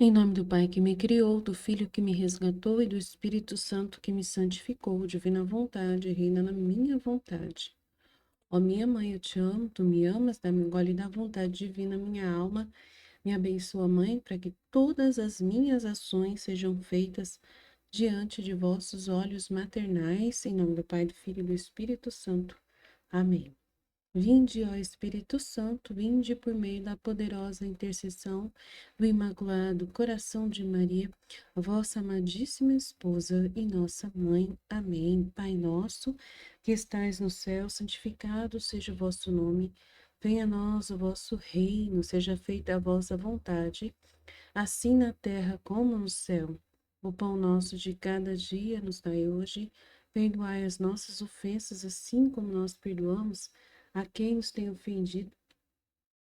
Em nome do Pai que me criou, do Filho que me resgatou e do Espírito Santo que me santificou, divina vontade, reina na minha vontade. Ó minha mãe, eu te amo, tu me amas, dá-me um gole da vontade divina, minha alma. Me abençoa, mãe, para que todas as minhas ações sejam feitas diante de vossos olhos maternais, em nome do Pai, do Filho e do Espírito Santo. Amém. Vinde, ó Espírito Santo, vinde por meio da poderosa intercessão do Imaculado Coração de Maria, a vossa amadíssima esposa e nossa mãe. Amém. Pai nosso, que estais no céu, santificado seja o vosso nome. Venha a nós o vosso reino, seja feita a vossa vontade, assim na terra como no céu. O pão nosso de cada dia nos dai hoje. Perdoai as nossas ofensas, assim como nós perdoamos a quem nos tem ofendido.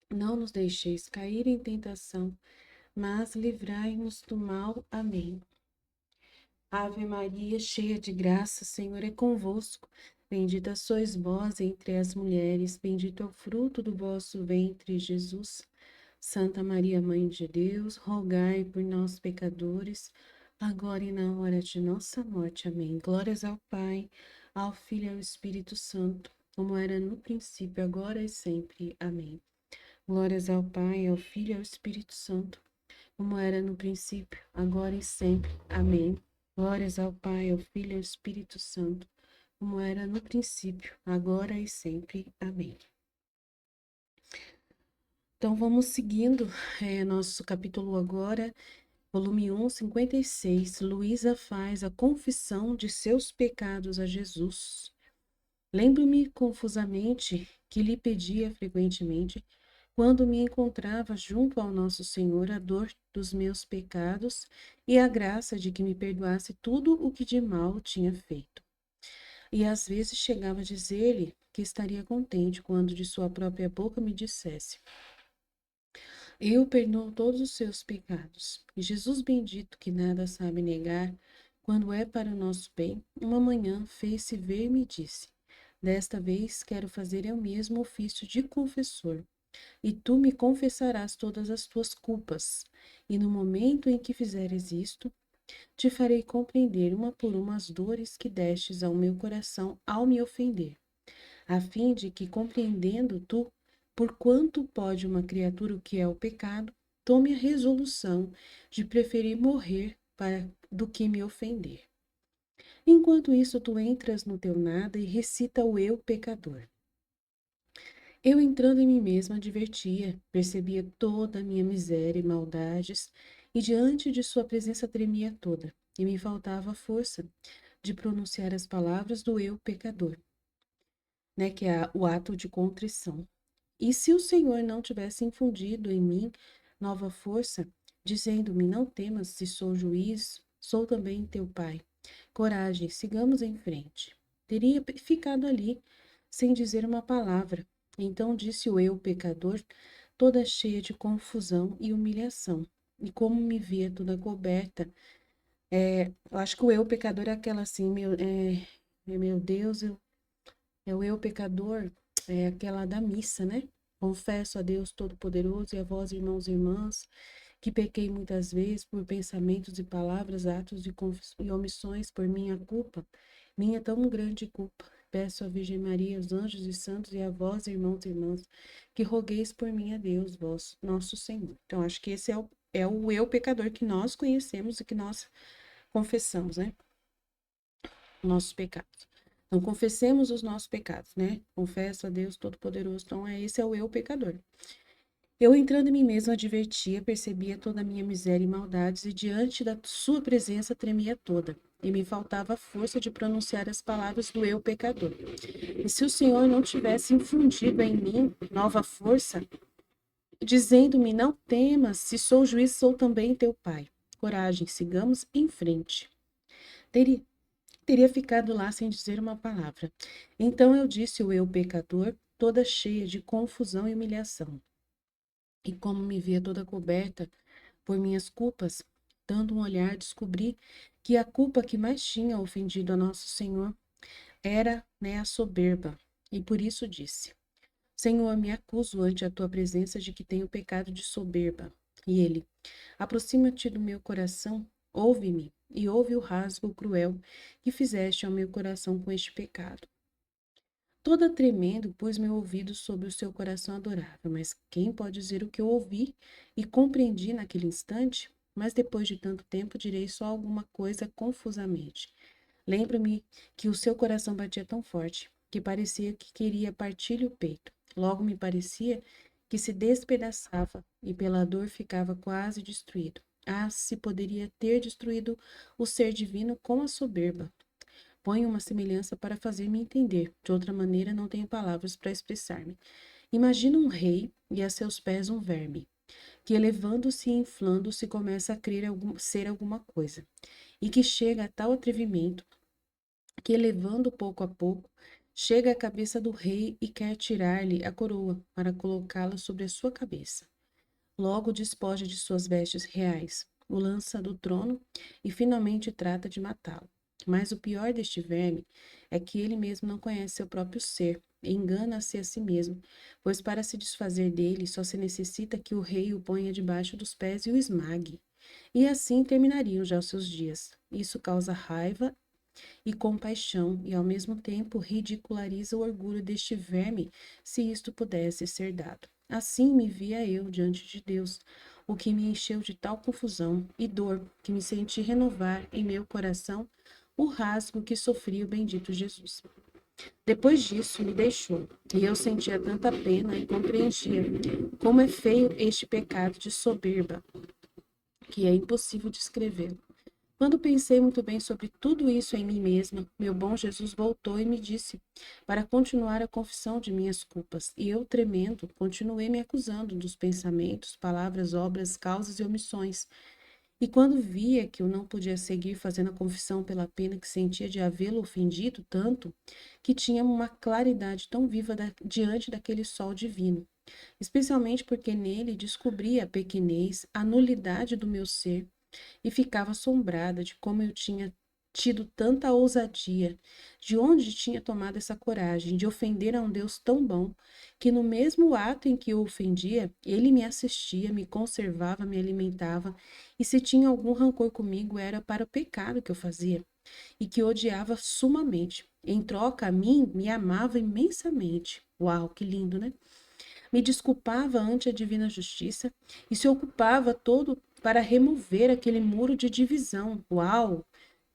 Não nos deixeis cair em tentação, mas livrai-nos do mal. Amém. Ave Maria, cheia de graça, o Senhor é convosco. Bendita sois vós entre as mulheres, bendito é o fruto do vosso ventre, Jesus. Santa Maria, Mãe de Deus, rogai por nós, pecadores, agora e na hora de nossa morte. Amém. Glórias ao Pai, ao Filho e ao Espírito Santo, como era no princípio, agora e sempre. Amém. Glórias ao Pai, ao Filho e ao Espírito Santo, como era no princípio, agora e sempre. Amém. Glórias ao Pai, ao Filho e ao Espírito Santo, como era no princípio, agora e sempre. Amém. Então, vamos seguindo nosso capítulo agora, volume 1, 56. Luísa faz a confissão de seus pecados a Jesus. Lembro-me confusamente que lhe pedia frequentemente, quando me encontrava junto ao Nosso Senhor, a dor dos meus pecados e a graça de que me perdoasse tudo o que de mal tinha feito. E às vezes chegava a dizer-lhe que estaria contente quando de sua própria boca me dissesse: eu perdoo todos os seus pecados. E Jesus bendito, que nada sabe negar, quando é para o nosso bem, uma manhã fez-se ver e me disse: desta vez quero fazer eu mesmo ofício de confessor, e tu me confessarás todas as tuas culpas. E no momento em que fizeres isto, te farei compreender uma por uma as dores que destes ao meu coração ao me ofender, a fim de que, compreendendo tu por quanto pode uma criatura o que é o pecado, tome a resolução de preferir morrer do que me ofender. Enquanto isso, tu entras no teu nada e recita o eu pecador. Eu, entrando em mim mesma, advertia, percebia toda a minha miséria e maldades, e diante de sua presença tremia toda, e me faltava a força de pronunciar as palavras do eu pecador, né, que é o ato de contrição. E se o Senhor não tivesse infundido em mim nova força, dizendo-me: não temas, se sou juiz, sou também teu pai. Coragem, sigamos em frente. Teria ficado ali, sem dizer uma palavra. Então disse o eu, pecador, toda cheia de confusão e humilhação. E como me via toda coberta, eu acho que o eu, pecador, é aquela assim: meu Deus, é o eu pecador, é aquela da missa, né? Confesso a Deus Todo-Poderoso e a vós, irmãos e irmãs, que pequei muitas vezes por pensamentos e palavras, atos e omissões por minha culpa, minha tão grande culpa. Peço à Virgem Maria, aos anjos e santos e a vós, irmãos e irmãs, que rogueis por mim a Deus, vós, nosso Senhor. Então, acho que esse é o eu pecador que nós conhecemos e que nós confessamos, né? Nossos pecados. Então, confessemos os nossos pecados, né? Confesso a Deus Todo-Poderoso. Então, esse é o eu pecador. Eu, entrando em mim mesma, advertia, percebia toda a minha miséria e maldades, e diante da sua presença tremia toda, e me faltava a força de pronunciar as palavras do eu pecador. E se o Senhor não tivesse infundido em mim nova força, dizendo-me: não temas, se sou juiz, sou também teu pai. Coragem, sigamos em frente. Teria ficado lá sem dizer uma palavra. Então eu disse o eu pecador, toda cheia de confusão e humilhação. E como me via toda coberta por minhas culpas, dando um olhar, descobri que a culpa que mais tinha ofendido a Nosso Senhor era, a soberba. E por isso disse: Senhor, me acuso ante a tua presença de que tenho pecado de soberba. E ele: aproxima-te do meu coração, ouve-me, e ouve o rasgo cruel que fizeste ao meu coração com este pecado. Toda tremendo, pus meu ouvido sobre o seu coração adorável, mas quem pode dizer o que eu ouvi e compreendi naquele instante? Mas depois de tanto tempo direi só alguma coisa confusamente. Lembro-me que o seu coração batia tão forte que parecia que queria partir-lhe o peito. Logo me parecia que se despedaçava e pela dor ficava quase destruído. Ah, se poderia ter destruído o ser divino com a soberba. Ponho uma semelhança para fazer-me entender. De outra maneira, não tenho palavras para expressar-me. Imagina um rei e a seus pés um verme, que elevando-se e inflando-se começa a crer ser alguma coisa, e que chega a tal atrevimento que, elevando pouco a pouco, chega à cabeça do rei e quer tirar-lhe a coroa para colocá-la sobre a sua cabeça. Logo despoja de suas vestes reais, o lança do trono e finalmente trata de matá-lo. Mas o pior deste verme é que ele mesmo não conhece seu próprio ser, e engana-se a si mesmo, pois para se desfazer dele só se necessita que o rei o ponha debaixo dos pés e o esmague. E assim terminariam já os seus dias. Isso causa raiva e compaixão, e ao mesmo tempo ridiculariza o orgulho deste verme, se isto pudesse ser dado. Assim me via eu diante de Deus, o que me encheu de tal confusão e dor que me senti renovar em meu coração o rasgo que sofria o bendito Jesus. Depois disso, me deixou, e eu sentia tanta pena e compreendia como é feio este pecado de soberba, que é impossível descrever. Quando pensei muito bem sobre tudo isso em mim mesma, meu bom Jesus voltou e me disse para continuar a confissão de minhas culpas. E eu, tremendo, continuei me acusando dos pensamentos, palavras, obras, causas e omissões. E quando via que eu não podia seguir fazendo a confissão pela pena que sentia de havê-lo ofendido tanto, que tinha uma claridade tão viva diante daquele sol divino, especialmente porque nele descobria a pequenez, a nulidade do meu ser, e ficava assombrada de como eu tinha tido tanta ousadia, de onde tinha tomado essa coragem de ofender a um Deus tão bom, que no mesmo ato em que eu ofendia, ele me assistia, me conservava, me alimentava, e se tinha algum rancor comigo era para o pecado que eu fazia, e que odiava sumamente. Em troca a mim, me amava imensamente. Uau, que lindo, né? Me desculpava ante a divina justiça e se ocupava todo para remover aquele muro de divisão. Uau!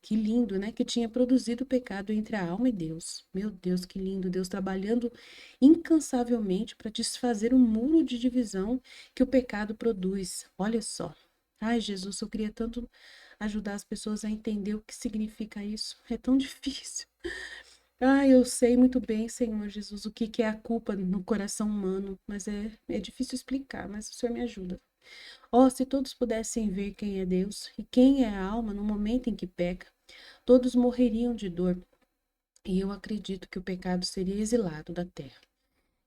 Que lindo, né? Que tinha produzido o pecado entre a alma e Deus. Meu Deus, que lindo! Deus trabalhando incansavelmente para desfazer o muro de divisão que o pecado produz. Olha só. Ai, Jesus, eu queria tanto ajudar as pessoas a entender o que significa isso. É tão difícil. Ah, eu sei muito bem, Senhor Jesus, o que que é a culpa no coração humano, mas é difícil explicar, mas o Senhor me ajuda. Oh, se todos pudessem ver quem é Deus e quem é a alma no momento em que peca, todos morreriam de dor, e eu acredito que o pecado seria exilado da terra.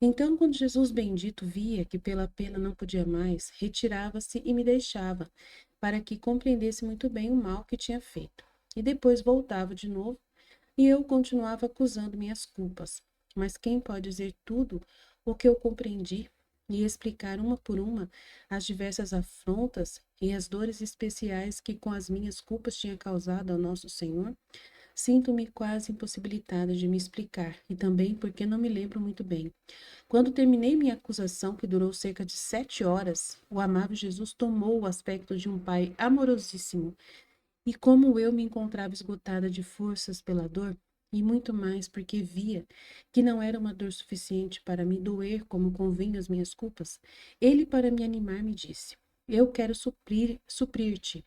Então, quando Jesus bendito via que pela pena não podia mais, retirava-se e me deixava, para que compreendesse muito bem o mal que tinha feito. E depois voltava de novo e eu continuava acusando minhas culpas. Mas quem pode dizer tudo o que eu compreendi e explicar uma por uma as diversas afrontas e as dores especiais que com as minhas culpas tinha causado ao nosso Senhor? Sinto-me quase impossibilitada de me explicar, e também porque não me lembro muito bem. Quando terminei minha acusação, que durou cerca de 7 horas, o amável Jesus tomou o aspecto de um pai amorosíssimo e como eu me encontrava esgotada de forças pela dor, e muito mais porque via que não era uma dor suficiente para me doer como convinha as minhas culpas, ele, para me animar, me disse: eu quero suprir-te,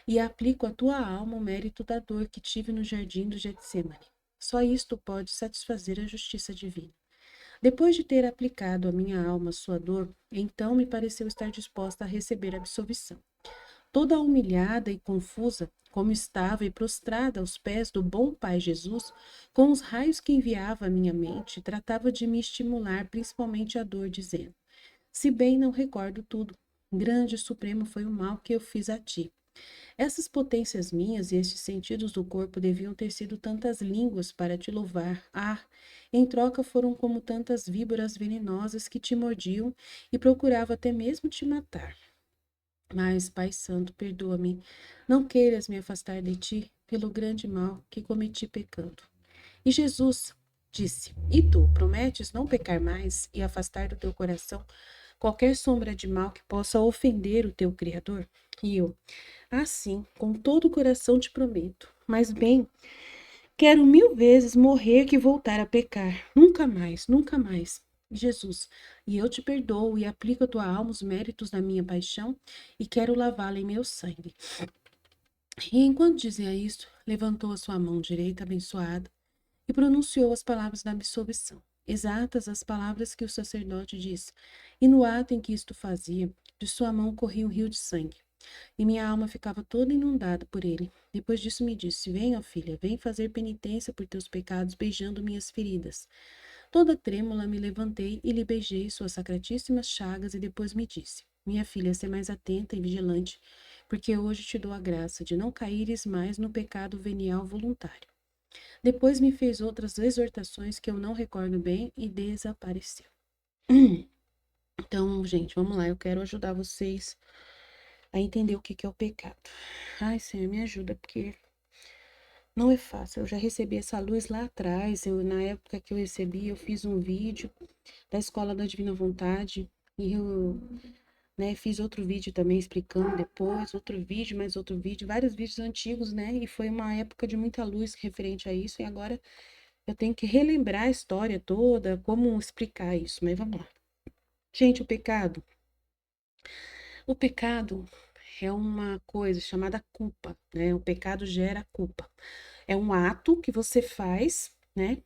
e aplico à tua alma o mérito da dor que tive no jardim do Getsemane. Só isto pode satisfazer a justiça divina. Depois de ter aplicado à minha alma sua dor, então me pareceu estar disposta a receber a absolvição. Toda humilhada e confusa, como estava e prostrada aos pés do bom Pai Jesus, com os raios que enviava à minha mente, tratava de me estimular principalmente a dor, dizendo: se bem não recordo tudo, grande e supremo foi o mal que eu fiz a ti. Essas potências minhas e estes sentidos do corpo deviam ter sido tantas línguas para te louvar. Ah, em troca foram como tantas víboras venenosas que te mordiam e procuravam até mesmo te matar. Mas, Pai Santo, perdoa-me. Não queiras me afastar de ti pelo grande mal que cometi pecando. E Jesus disse: E tu, prometes não pecar mais e afastar do teu coração qualquer sombra de mal que possa ofender o teu Criador? E eu: Assim, com todo o coração te prometo. Mas bem, quero 1000 vezes morrer que voltar a pecar. Nunca mais, nunca mais. Jesus, e eu te perdoo e aplico à tua alma os méritos da minha paixão e quero lavá-la em meu sangue. E enquanto dizia isto, levantou a sua mão direita abençoada e pronunciou as palavras da absolvição, exatas as palavras que o sacerdote disse. E no ato em que isto fazia, de sua mão corria um rio de sangue, e minha alma ficava toda inundada por ele. Depois disso me disse: Vem, ó filha, vem fazer penitência por teus pecados, beijando minhas feridas. Toda trêmula me levantei e lhe beijei suas sacratíssimas chagas, e depois me disse: Minha filha, sê mais atenta e vigilante, porque hoje te dou a graça de não caíres mais no pecado venial voluntário. Depois me fez outras exortações que eu não recordo bem e desapareceu. Então, gente, vamos lá. Eu quero ajudar vocês a entender o que é o pecado. Ai, Senhor, me ajuda, porque não é fácil. Eu já recebi essa luz lá atrás. Na época que eu recebi, eu fiz um vídeo da Escola da Divina Vontade. E eu, fiz outro vídeo também explicando depois, outro vídeo, mais outro vídeo, vários vídeos antigos, né? E foi uma época de muita luz referente a isso. E agora eu tenho que relembrar a história toda, como explicar isso, mas vamos lá. Gente, o pecado é uma coisa chamada culpa, né? O pecado gera culpa. É um ato que você faz, né?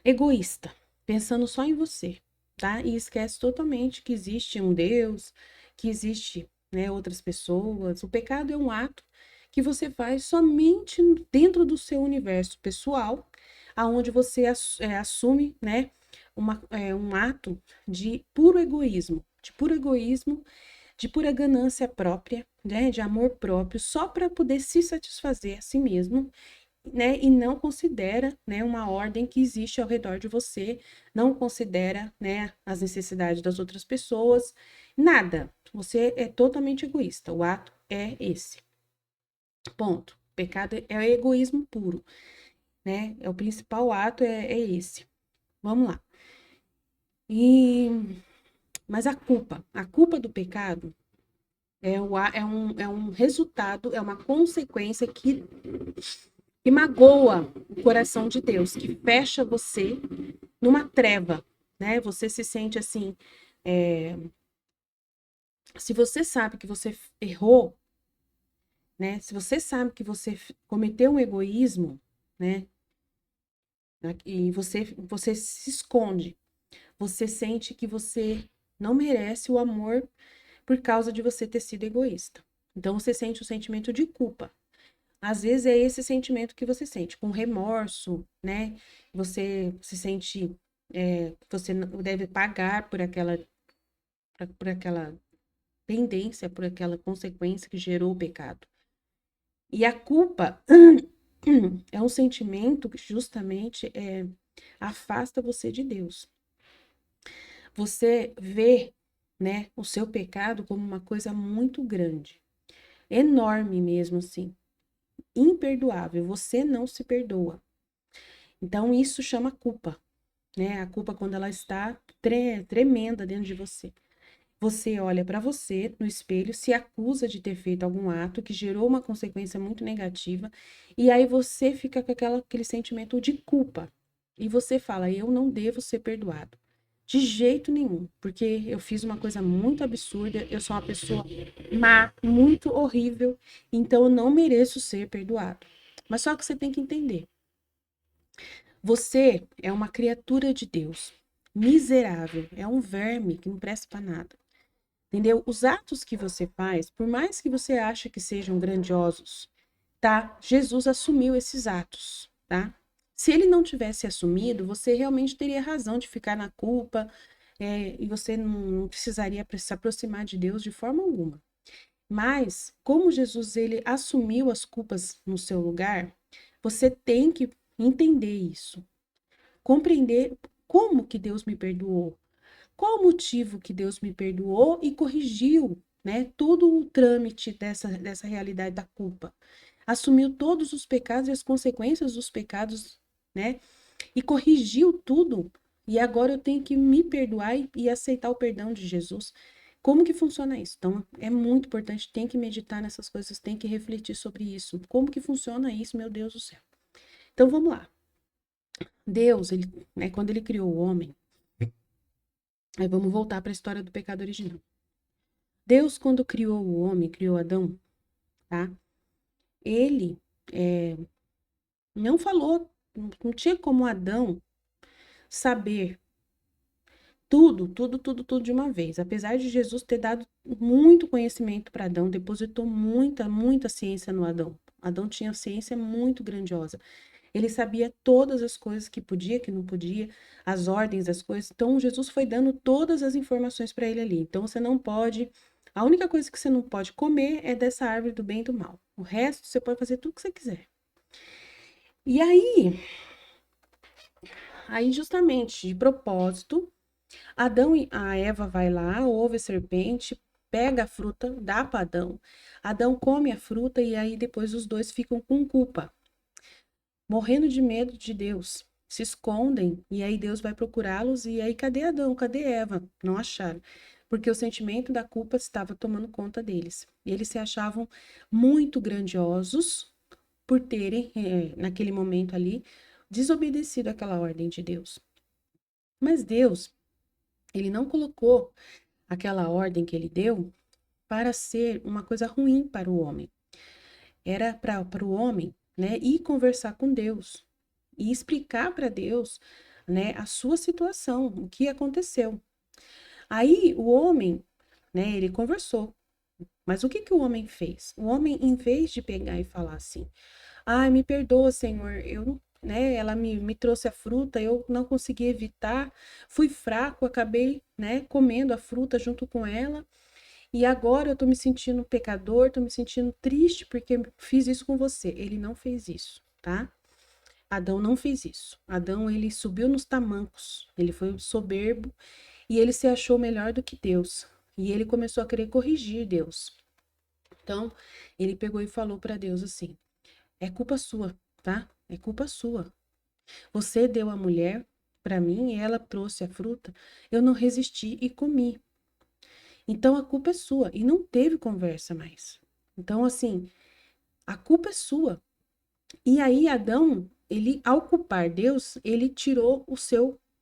Egoísta, pensando só em você, tá? E esquece totalmente que existe um Deus, que existe, né, outras pessoas. O pecado é um ato que você faz somente dentro do seu universo pessoal, aonde você assume, né, um ato de puro egoísmo, de pura ganância própria, né, de amor próprio, só para poder se satisfazer a si mesmo, né, e não considera, né, uma ordem que existe ao redor de você, não considera, né, as necessidades das outras pessoas, nada. Você é totalmente egoísta. O ato é esse. Ponto. Pecado é egoísmo puro, né? É o principal ato é esse. Vamos lá. Mas a culpa do pecado é um resultado, é uma consequência que magoa o coração de Deus, que fecha você numa treva, né? Você se sente assim, se você sabe que você errou, né? Se você sabe que você cometeu um egoísmo, né? E você se esconde, você sente que você não merece o amor por causa de você ter sido egoísta. Então você sente o sentimento de culpa. Às vezes é esse sentimento que você sente, com remorso, né? Você se sente, você deve pagar por aquela pendência, por aquela consequência que gerou o pecado. E a culpa é um sentimento que justamente afasta você de Deus. Você vê, né, o seu pecado como uma coisa muito grande, enorme mesmo assim, imperdoável. Você não se perdoa. Então isso chama culpa, né? A culpa quando ela está tremenda dentro de você. Você olha para você no espelho, se acusa de ter feito algum ato que gerou uma consequência muito negativa, e aí você fica com aquele sentimento de culpa. E você fala: Eu não devo ser perdoado. De jeito nenhum, porque eu fiz uma coisa muito absurda, eu sou uma pessoa má, muito horrível, então eu não mereço ser perdoado. Mas só que você tem que entender: você é uma criatura de Deus, miserável, é um verme que não presta para nada. Entendeu? Os atos que você faz, por mais que você ache que sejam grandiosos, tá? Jesus assumiu esses atos, tá? Se ele não tivesse assumido, você realmente teria razão de ficar na culpa, e você não precisaria se aproximar de Deus de forma alguma. Mas, como Jesus ele assumiu as culpas no seu lugar, você tem que entender isso, compreender como que Deus me perdoou, qual o motivo que Deus me perdoou e corrigiu, né, todo o trâmite dessa realidade da culpa. Assumiu todos os pecados e as consequências dos pecados, né, e corrigiu tudo. E agora eu tenho que me perdoar e aceitar o perdão de Jesus. Como que funciona isso? Então, é muito importante, tem que meditar nessas coisas, tem que refletir sobre isso. Como que funciona isso, meu Deus do céu? Então, vamos lá. Deus, ele, né, quando ele criou o homem, aí vamos voltar para a história do pecado original. Deus, quando criou o homem, criou Adão, tá? Ele não falou, não tinha como Adão saber tudo de uma vez. Apesar de Jesus ter dado muito conhecimento para Adão, depositou muita ciência no Adão. Adão tinha ciência muito grandiosa. Ele sabia todas as coisas que podia, que não podia, as ordens das coisas. Então, Jesus foi dando todas as informações para ele ali. Então, você não pode. A única coisa que você não pode comer é dessa árvore do bem e do mal. O resto, você pode fazer tudo que você quiser. E aí justamente, de propósito, Adão e a Eva vai lá, ouve a serpente, pega a fruta, dá para Adão. Adão come a fruta e aí depois os dois ficam com culpa, morrendo de medo de Deus. Se escondem e aí Deus vai procurá-los e aí cadê Adão? Cadê Eva? Não acharam. Porque o sentimento da culpa estava tomando conta deles. E eles se achavam muito grandiosos por terem, naquele momento ali, desobedecido àquela ordem de Deus. Mas Deus, ele não colocou aquela ordem que ele deu para ser uma coisa ruim para o homem. Era para o homem, né, ir conversar com Deus e explicar para Deus, né, a sua situação, o que aconteceu. Aí o homem, né, ele conversou. Mas o que que o homem fez? O homem, em vez de pegar e falar assim: ai, me perdoa, Senhor, eu, né, ela me trouxe a fruta, eu não consegui evitar, fui fraco, acabei, né, comendo a fruta junto com ela, e agora eu tô me sentindo pecador, tô me sentindo triste porque fiz isso com você. Ele não fez isso, tá? Adão não fez isso. Adão, ele subiu nos tamancos, ele foi soberbo e ele se achou melhor do que Deus. E ele começou a querer corrigir Deus. Então, ele pegou e falou para Deus assim: é culpa sua, tá? É culpa sua. Você deu a mulher para mim e ela trouxe a fruta, eu não resisti e comi. Então a culpa é sua. E não teve conversa mais. Então, assim, a culpa é sua. E aí, Adão, ele, ao culpar Deus, ele tirou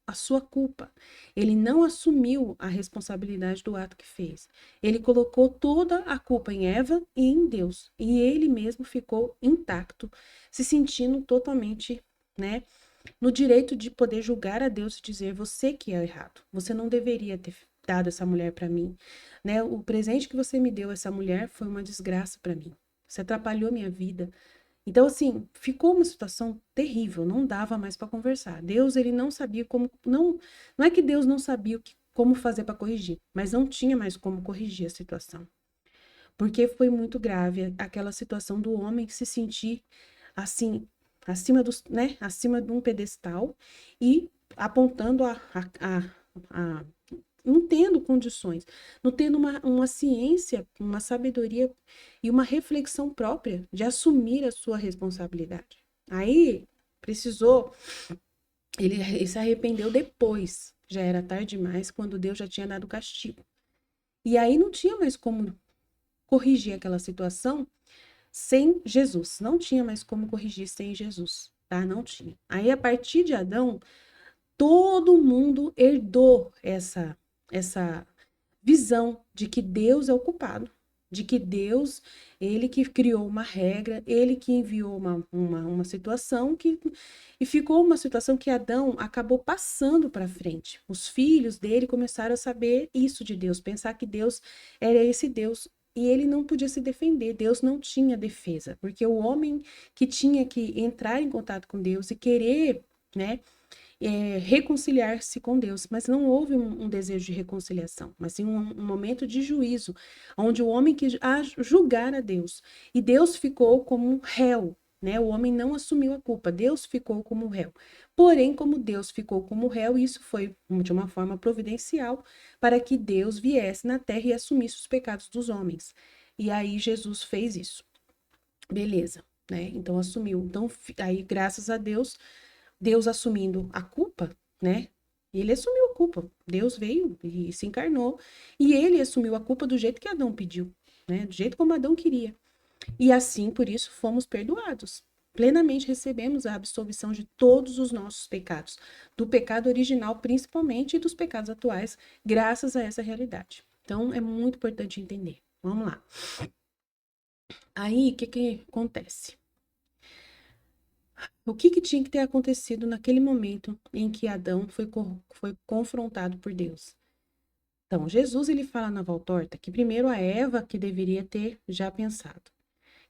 a sua culpa. Ele não assumiu a responsabilidade do ato que fez. Ele colocou toda a culpa em Eva e em Deus. E ele mesmo ficou intacto, se sentindo totalmente, né, no direito de poder julgar a Deus e dizer: você que é errado. Você não deveria ter dado essa mulher para mim, né? O presente que você me deu, essa mulher, foi uma desgraça para mim. Você atrapalhou minha vida. Então, assim, ficou uma situação terrível, não dava mais para conversar. Deus, ele não sabia como, não é que Deus não sabia como fazer para corrigir, mas não tinha mais como corrigir a situação. Porque foi muito grave aquela situação do homem se sentir assim, acima de um pedestal e apontando a não tendo condições, não tendo uma ciência, uma sabedoria e uma reflexão própria de assumir a sua responsabilidade. Aí precisou, ele se arrependeu depois, já era tarde demais, quando Deus já tinha dado castigo. E aí não tinha mais como corrigir aquela situação sem Jesus. Não tinha mais como corrigir sem Jesus, tá? Não tinha. Aí, a partir de Adão, todo mundo herdou essa visão de que Deus é o culpado, de que Deus, ele que criou uma regra, ele que enviou uma situação e ficou uma situação que Adão acabou passando para frente. Os filhos dele começaram a saber isso de Deus, pensar que Deus era esse Deus. E ele não podia se defender, Deus não tinha defesa, porque o homem que tinha que entrar em contato com Deus e querer, né, reconciliar-se com Deus, mas não houve um desejo de reconciliação, mas sim um momento de juízo, onde o homem quis julgar a Deus, e Deus ficou como um réu, né? O homem não assumiu a culpa, Deus ficou como réu, Porém, como Deus ficou como réu, isso foi de uma forma providencial para que Deus viesse na terra e assumisse os pecados dos homens. E aí Jesus fez isso. Beleza, né? Então assumiu. Então aí graças a Deus, Deus assumindo a culpa, né? Ele assumiu a culpa. Deus veio e se encarnou e ele assumiu a culpa do jeito que Adão pediu, né? Do jeito como Adão queria. E assim, por isso, fomos perdoados. Plenamente recebemos a absolvição de todos os nossos pecados, do pecado original principalmente e dos pecados atuais, graças a essa realidade. Então, é muito importante entender. Vamos lá. Aí, o que acontece? O que tinha que ter acontecido naquele momento em que Adão foi confrontado por Deus? Então, Jesus ele fala na Valtorta que primeiro a Eva que deveria ter já pensado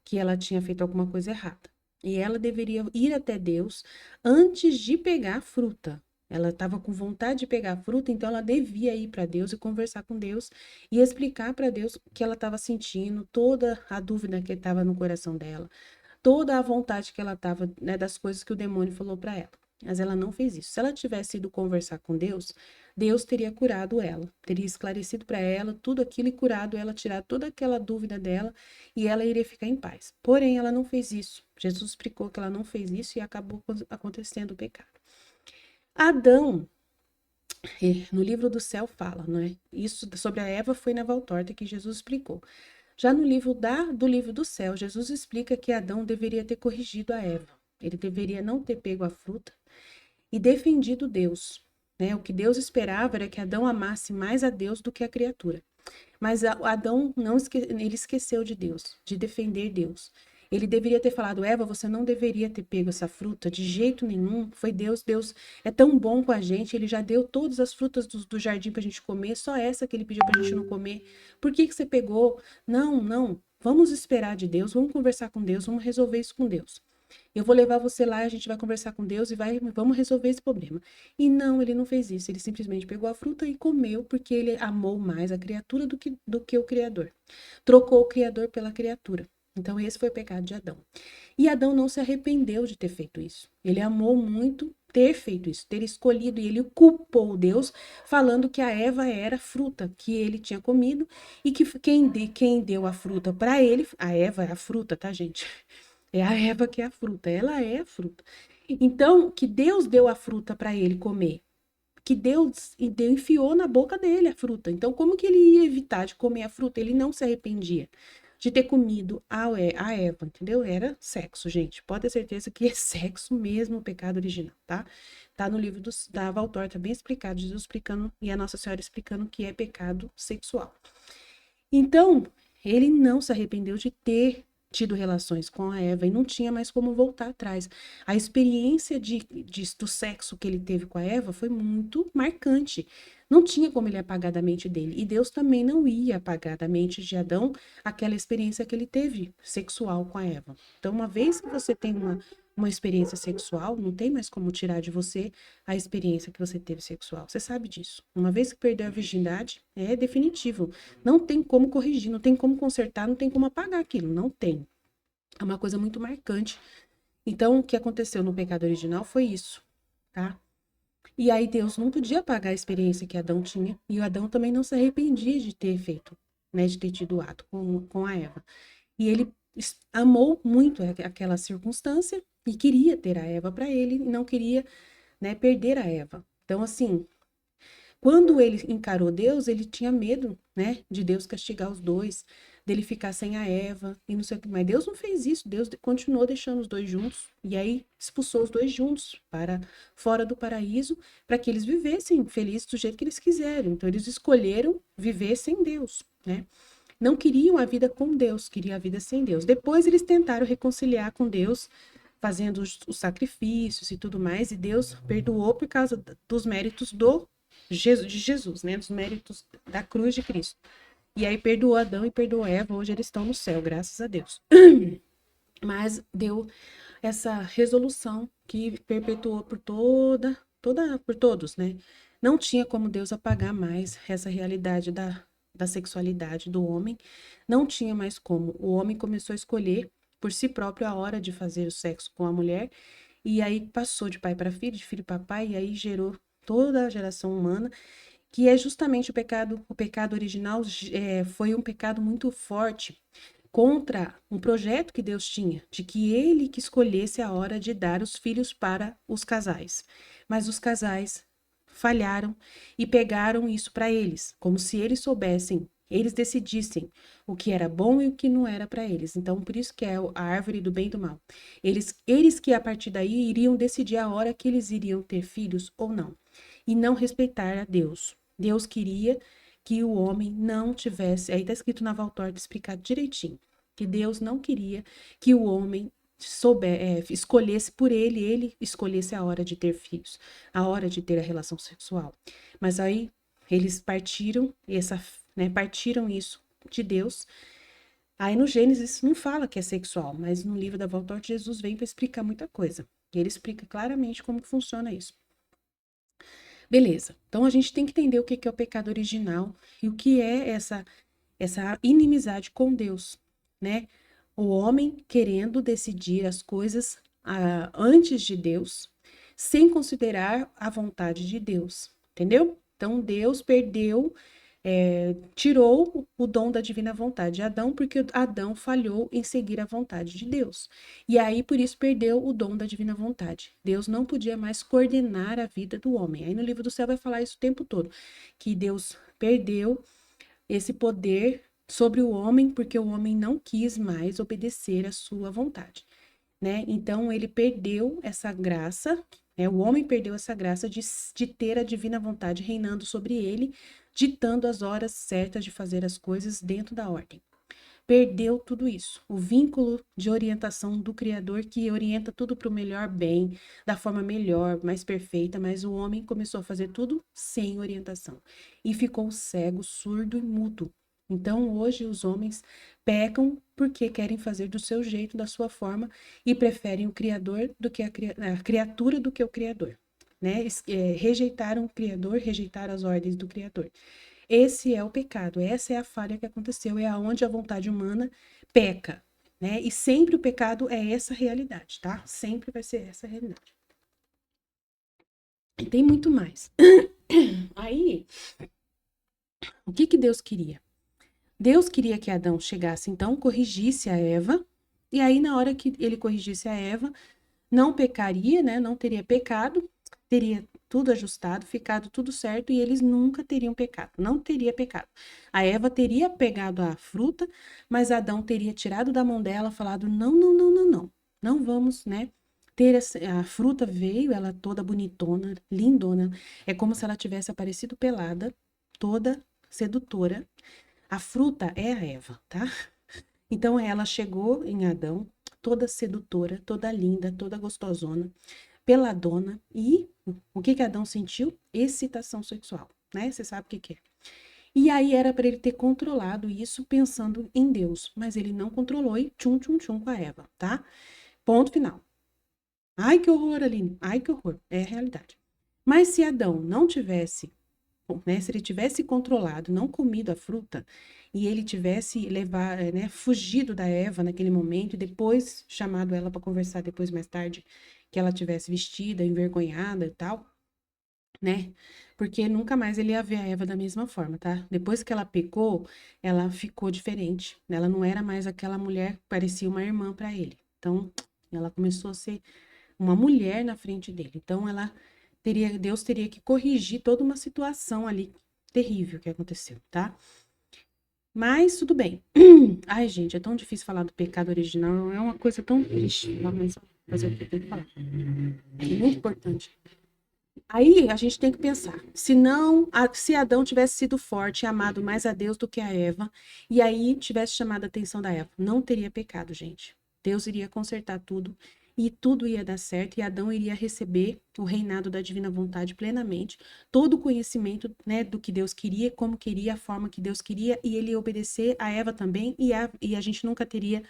que ela tinha feito alguma coisa errada. E ela deveria ir até Deus antes de pegar a fruta. Ela estava com vontade de pegar a fruta, então ela devia ir para Deus e conversar com Deus e explicar para Deus o que ela estava sentindo, toda a dúvida que estava no coração dela, toda a vontade que ela estava, né, das coisas que o demônio falou para ela. Mas ela não fez isso. Se ela tivesse ido conversar com Deus, Deus teria curado ela, teria esclarecido para ela tudo aquilo e curado ela, tirado toda aquela dúvida dela e ela iria ficar em paz. Porém, ela não fez isso. Jesus explicou que ela não fez isso e acabou acontecendo o pecado. Adão, no livro do céu fala, não é? Isso sobre a Eva foi na Valtorta que Jesus explicou. Já no livro do livro do céu, Jesus explica que Adão deveria ter corrigido a Eva. Ele deveria não ter pego a fruta e defendido Deus. Né? O que Deus esperava era que Adão amasse mais a Deus do que a criatura. Mas Adão não ele esqueceu de Deus, de defender Deus. Ele deveria ter falado, Eva, você não deveria ter pego essa fruta de jeito nenhum. Foi Deus, Deus é tão bom com a gente, ele já deu todas as frutas do jardim para a gente comer, só essa que ele pediu para a gente não comer. Por que você pegou? Não, não. Vamos esperar de Deus, vamos conversar com Deus, vamos resolver isso com Deus. Eu vou levar você lá, a gente vai conversar com Deus e vamos resolver esse problema. E não, ele não fez isso. Ele simplesmente pegou a fruta e comeu porque ele amou mais a criatura do que o Criador. Trocou o Criador pela criatura. Então, esse foi o pecado de Adão. E Adão não se arrependeu de ter feito isso. Ele amou muito ter feito isso, ter escolhido, e ele culpou Deus, falando que a Eva era fruta que ele tinha comido e que quem deu a fruta para ele, a Eva é a fruta, tá, gente? É a Eva que é a fruta, ela é a fruta. Então, que Deus deu a fruta para ele comer, que Deus enfiou na boca dele a fruta. Então, como que ele ia evitar de comer a fruta? Ele não se arrependia de ter comido a Eva, entendeu? Era sexo, gente. Pode ter certeza que é sexo mesmo o pecado original, tá? Tá no livro da Valtor, tá bem explicado, Jesus explicando e a Nossa Senhora explicando que é pecado sexual. Então, ele não se arrependeu de ter tido relações com a Eva e não tinha mais como voltar atrás. A experiência do sexo que ele teve com a Eva foi muito marcante. Não tinha como ele apagar da mente dele. E Deus também não ia apagar da mente de Adão aquela experiência que ele teve sexual com a Eva. Então, uma vez que você tem uma experiência sexual, não tem mais como tirar de você a experiência que você teve sexual. Você sabe disso. Uma vez que perdeu a virgindade, é definitivo. Não tem como corrigir, não tem como consertar, não tem como apagar aquilo. Não tem. É uma coisa muito marcante. Então, o que aconteceu no pecado original foi isso, tá? E aí Deus não podia apagar a experiência que Adão tinha. E o Adão também não se arrependia de ter feito, né? De ter tido ato com a Eva. E ele amou muito aquela circunstância e queria ter a Eva para ele e não queria, né, perder a Eva. Então, assim, quando ele encarou Deus, ele tinha medo, né, de Deus castigar os dois, dele ficar sem a Eva e não sei o que. Mas Deus não fez isso, Deus continuou deixando os dois juntos e aí expulsou os dois juntos para fora do paraíso para que eles vivessem felizes do jeito que eles quiseram. Então, eles escolheram viver sem Deus, né? Não queriam a vida com Deus, queriam a vida sem Deus. Depois eles tentaram reconciliar com Deus, fazendo os sacrifícios e tudo mais, e Deus perdoou por causa dos méritos de Jesus, né? Dos méritos da cruz de Cristo. E aí perdoou Adão e perdoou Eva, hoje eles estão no céu, graças a Deus. Mas deu essa resolução que perpetuou por por todos, né? Não tinha como Deus apagar mais essa realidade da sexualidade do homem, não tinha mais como. O homem começou a escolher por si próprio a hora de fazer o sexo com a mulher e aí passou de pai para filho, de filho para pai, e aí gerou toda a geração humana, que é justamente o pecado original foi um pecado muito forte contra um projeto que Deus tinha, de que ele que escolhesse a hora de dar os filhos para os casais. Mas os casais falharam e pegaram isso para eles, como se eles soubessem, eles decidissem o que era bom e o que não era para eles. Então, por isso que é a árvore do bem e do mal. Eles que a partir daí iriam decidir a hora que eles iriam ter filhos ou não, e não respeitar a Deus. Deus queria que o homem não tivesse, aí está escrito na Valtorta explicado direitinho, que Deus não queria que o homem escolhesse por ele escolhesse a hora de ter filhos, a hora de ter a relação sexual. Mas aí eles partiram isso de Deus. Aí no Gênesis não fala que é sexual, mas no livro da Valtorta Jesus vem para explicar muita coisa. E ele explica claramente como que funciona isso. Beleza. Então a gente tem que entender o que é o pecado original e o que é essa inimizade com Deus, né? O homem querendo decidir as coisas antes de Deus, sem considerar a vontade de Deus, entendeu? Então Deus tirou o dom da divina vontade de Adão, porque Adão falhou em seguir a vontade de Deus. E aí, por isso, perdeu o dom da divina vontade. Deus não podia mais coordenar a vida do homem. Aí no livro do céu vai falar isso o tempo todo, que Deus perdeu esse poder sobre o homem, porque o homem não quis mais obedecer à sua vontade, né? Então ele perdeu essa graça, né? O homem perdeu essa graça de ter a divina vontade reinando sobre ele, ditando as horas certas de fazer as coisas dentro da ordem. Perdeu tudo isso, o vínculo de orientação do Criador que orienta tudo para o melhor bem, da forma melhor, mais perfeita, mas o homem começou a fazer tudo sem orientação e ficou cego, surdo e mudo. Então, hoje, os homens pecam porque querem fazer do seu jeito, da sua forma, e preferem o Criador do que a criatura do que o Criador. Né? Rejeitaram o Criador, rejeitaram as ordens do Criador. Esse é o pecado, essa é a falha que aconteceu, é aonde a vontade humana peca, né? E sempre o pecado é essa realidade, tá? Sempre vai ser essa realidade. E tem muito mais. Aí, o que Deus queria? Deus queria que Adão chegasse, então, corrigisse a Eva, e aí, na hora que ele corrigisse a Eva, não pecaria, né? Não teria pecado, teria tudo ajustado, ficado tudo certo, e eles nunca teriam pecado, não teria pecado. A Eva teria pegado a fruta, mas Adão teria tirado da mão dela, falado, não, não, não, não, não, não vamos, né? A fruta veio, ela toda bonitona, lindona, é como se ela tivesse aparecido pelada, toda sedutora. A fruta é a Eva, tá? Então ela chegou em Adão, toda sedutora, toda linda, toda gostosona, peladona, e o que Adão sentiu? Excitação sexual, né? Você sabe o que é. E aí era para ele ter controlado isso pensando em Deus, mas ele não controlou e tchum, tchum, tchum com a Eva, tá? Ponto final. Ai, que horror, Aline. Ai, que horror. É a realidade. Mas se Adão não tivesse, né, se ele tivesse controlado, não comido a fruta, e ele tivesse fugido da Eva naquele momento, e depois chamado ela para conversar depois, mais tarde, que ela tivesse vestida, envergonhada e tal, né? Porque nunca mais ele ia ver a Eva da mesma forma, tá? Depois que ela pecou, ela ficou diferente. Ela não era mais aquela mulher que parecia uma irmã para ele. Então, ela começou a ser uma mulher na frente dele. Então, Deus teria que corrigir toda uma situação ali terrível que aconteceu, tá? Mas tudo bem. Ai, gente, é tão difícil falar do pecado original, é uma coisa tão triste, mas fazer o que eu tenho que falar. É muito importante. Aí a gente tem que pensar, se Adão tivesse sido forte e amado mais a Deus do que a Eva, e aí tivesse chamado a atenção da Eva, não teria pecado, gente. Deus iria consertar tudo e tudo ia dar certo e Adão iria receber o reinado da divina vontade plenamente, todo o conhecimento, né, do que Deus queria, como queria, a forma que Deus queria, e ele ia obedecer a Eva também, e a gente nunca teria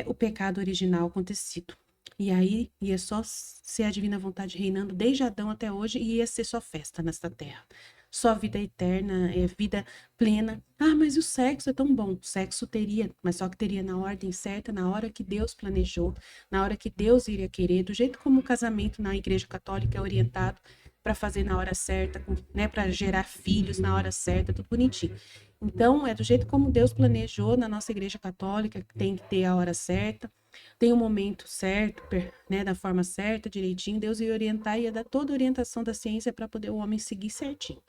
o pecado original acontecido. E aí ia só ser a divina vontade reinando desde Adão até hoje e ia ser só festa nesta terra. só vida eterna, vida plena. Ah, mas o sexo é tão bom. O sexo teria, mas só que teria na ordem certa, na hora que Deus planejou, na hora que Deus iria querer, do jeito como o casamento na Igreja Católica é orientado para fazer na hora certa, né, para gerar filhos na hora certa, tudo bonitinho. Então, é do jeito como Deus planejou na nossa Igreja Católica, que tem que ter a hora certa, tem o momento certo, né, da forma certa, direitinho. Deus ia orientar, ia dar toda a orientação da ciência para poder o homem seguir certinho.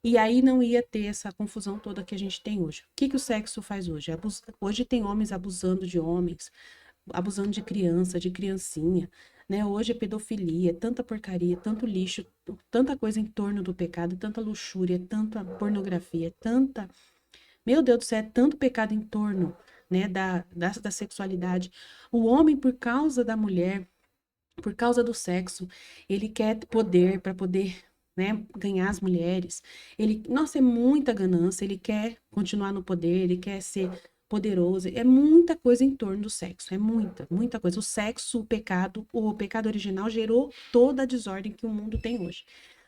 E aí não ia ter essa confusão toda que a gente tem hoje. O que que o sexo faz hoje? Hoje tem homens abusando de homens, abusando de criança, de criancinha, né? Hoje é pedofilia, tanta porcaria, tanto lixo, tanta coisa em torno do pecado, tanta luxúria, tanta pornografia, tanta... Meu Deus do céu, é tanto pecado em torno, né, da sexualidade. O homem, por causa da mulher, por causa do sexo, ele quer poder para poder, né, ganhar as mulheres. Ele, nossa, é muita ganância, ele quer continuar no poder, ele quer ser poderoso. É muita coisa em torno do sexo, é muita, muita coisa. O pecado original gerou toda a desordem que o mundo tem hoje.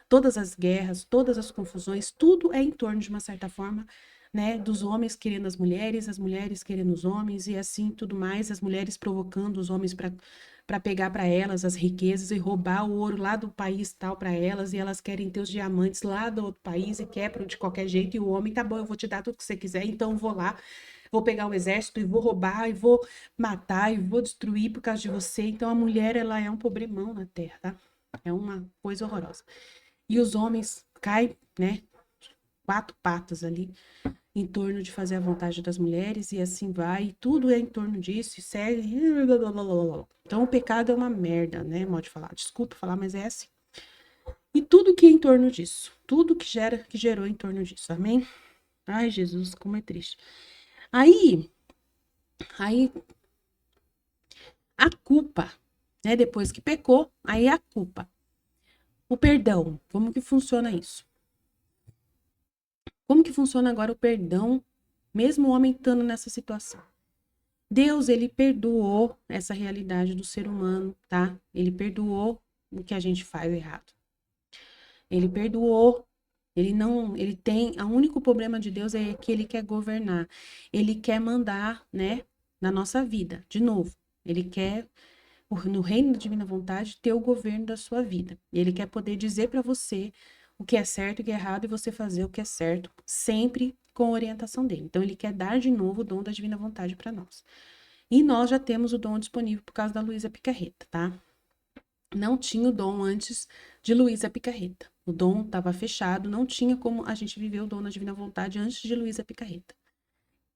Todas as guerras, todas as confusões, tudo é em torno de uma certa forma, né, dos homens querendo as mulheres querendo os homens e assim tudo mais, as mulheres provocando os homens para pegar para elas as riquezas e roubar o ouro lá do país tal para elas, e elas querem ter os diamantes lá do outro país e quebram de qualquer jeito, e o homem, tá bom, eu vou te dar tudo que você quiser, então eu vou lá, vou pegar o exército e vou roubar e vou matar e vou destruir por causa de você. Então a mulher, ela é um problemão na terra, tá? É uma coisa horrorosa. E os homens caem, né, quatro patas ali em torno de fazer a vontade das mulheres, e assim vai, e tudo é em torno disso, e segue. Então o pecado é uma merda, né? Modo de falar. Desculpa falar, mas é assim. E tudo que é em torno disso, tudo que gerou em torno disso, amém? Ai, Jesus, como é triste. Aí a culpa, né? Depois que pecou, aí a culpa. O perdão, como que funciona isso? Como que funciona agora o perdão, mesmo o homem estando nessa situação? Deus, ele perdoou essa realidade do ser humano, tá? Ele perdoou o que a gente faz errado. Ele perdoou. Ele não, ele tem, o único problema de Deus é que ele quer governar. Ele quer mandar, né, na nossa vida, de novo. Ele quer no reino da divina vontade ter o governo da sua vida. Ele quer poder dizer para você o que é certo e o que é errado e você fazer o que é certo, sempre com a orientação dele. Então ele quer dar de novo o dom da divina vontade para nós. E nós já temos o dom disponível por causa da Luísa Picarreta, tá? Não tinha o dom antes de Luísa Picarreta. O dom estava fechado, não tinha como a gente viver o dom da divina vontade antes de Luísa Picarreta.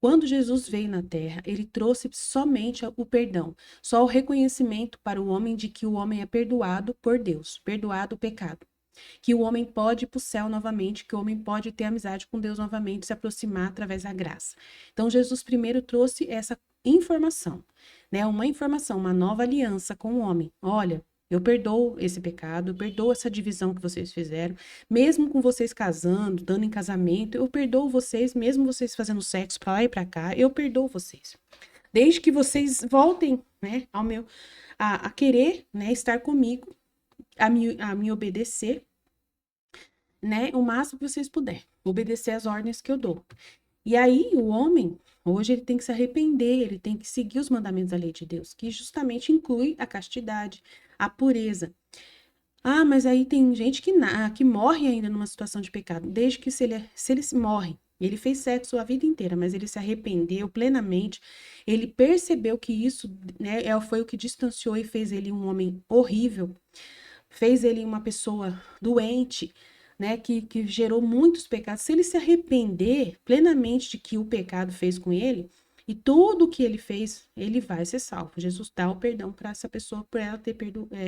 Quando Jesus veio na Terra, ele trouxe somente o perdão, só o reconhecimento para o homem de que o homem é perdoado por Deus, perdoado o pecado, que o homem pode ir para o céu novamente, que o homem pode ter amizade com Deus novamente, se aproximar através da graça. Então, Jesus primeiro trouxe essa informação, né? Uma informação, uma nova aliança com o homem. Olha, eu perdoo esse pecado, eu perdoo essa divisão que vocês fizeram, mesmo com vocês casando, dando em casamento, eu perdoo vocês, mesmo vocês fazendo sexo para lá e para cá, eu perdoo vocês. Desde que vocês voltem, né, ao meu a querer, né, estar comigo, a me obedecer, né, o máximo que vocês puderem, obedecer as ordens que eu dou. E aí o homem, hoje ele tem que se arrepender, ele tem que seguir os mandamentos da lei de Deus, que justamente inclui a castidade, a pureza. Ah, mas aí tem gente que morre ainda numa situação de pecado, desde que se ele morre, ele fez sexo a vida inteira, mas ele se arrependeu plenamente, ele percebeu que isso, né, foi o que distanciou e fez ele um homem horrível, fez ele uma pessoa doente, né, que gerou muitos pecados. Se ele se arrepender plenamente de que o pecado fez com ele, e tudo o que ele fez, ele vai ser salvo. Jesus dá o perdão para essa pessoa, por ela ter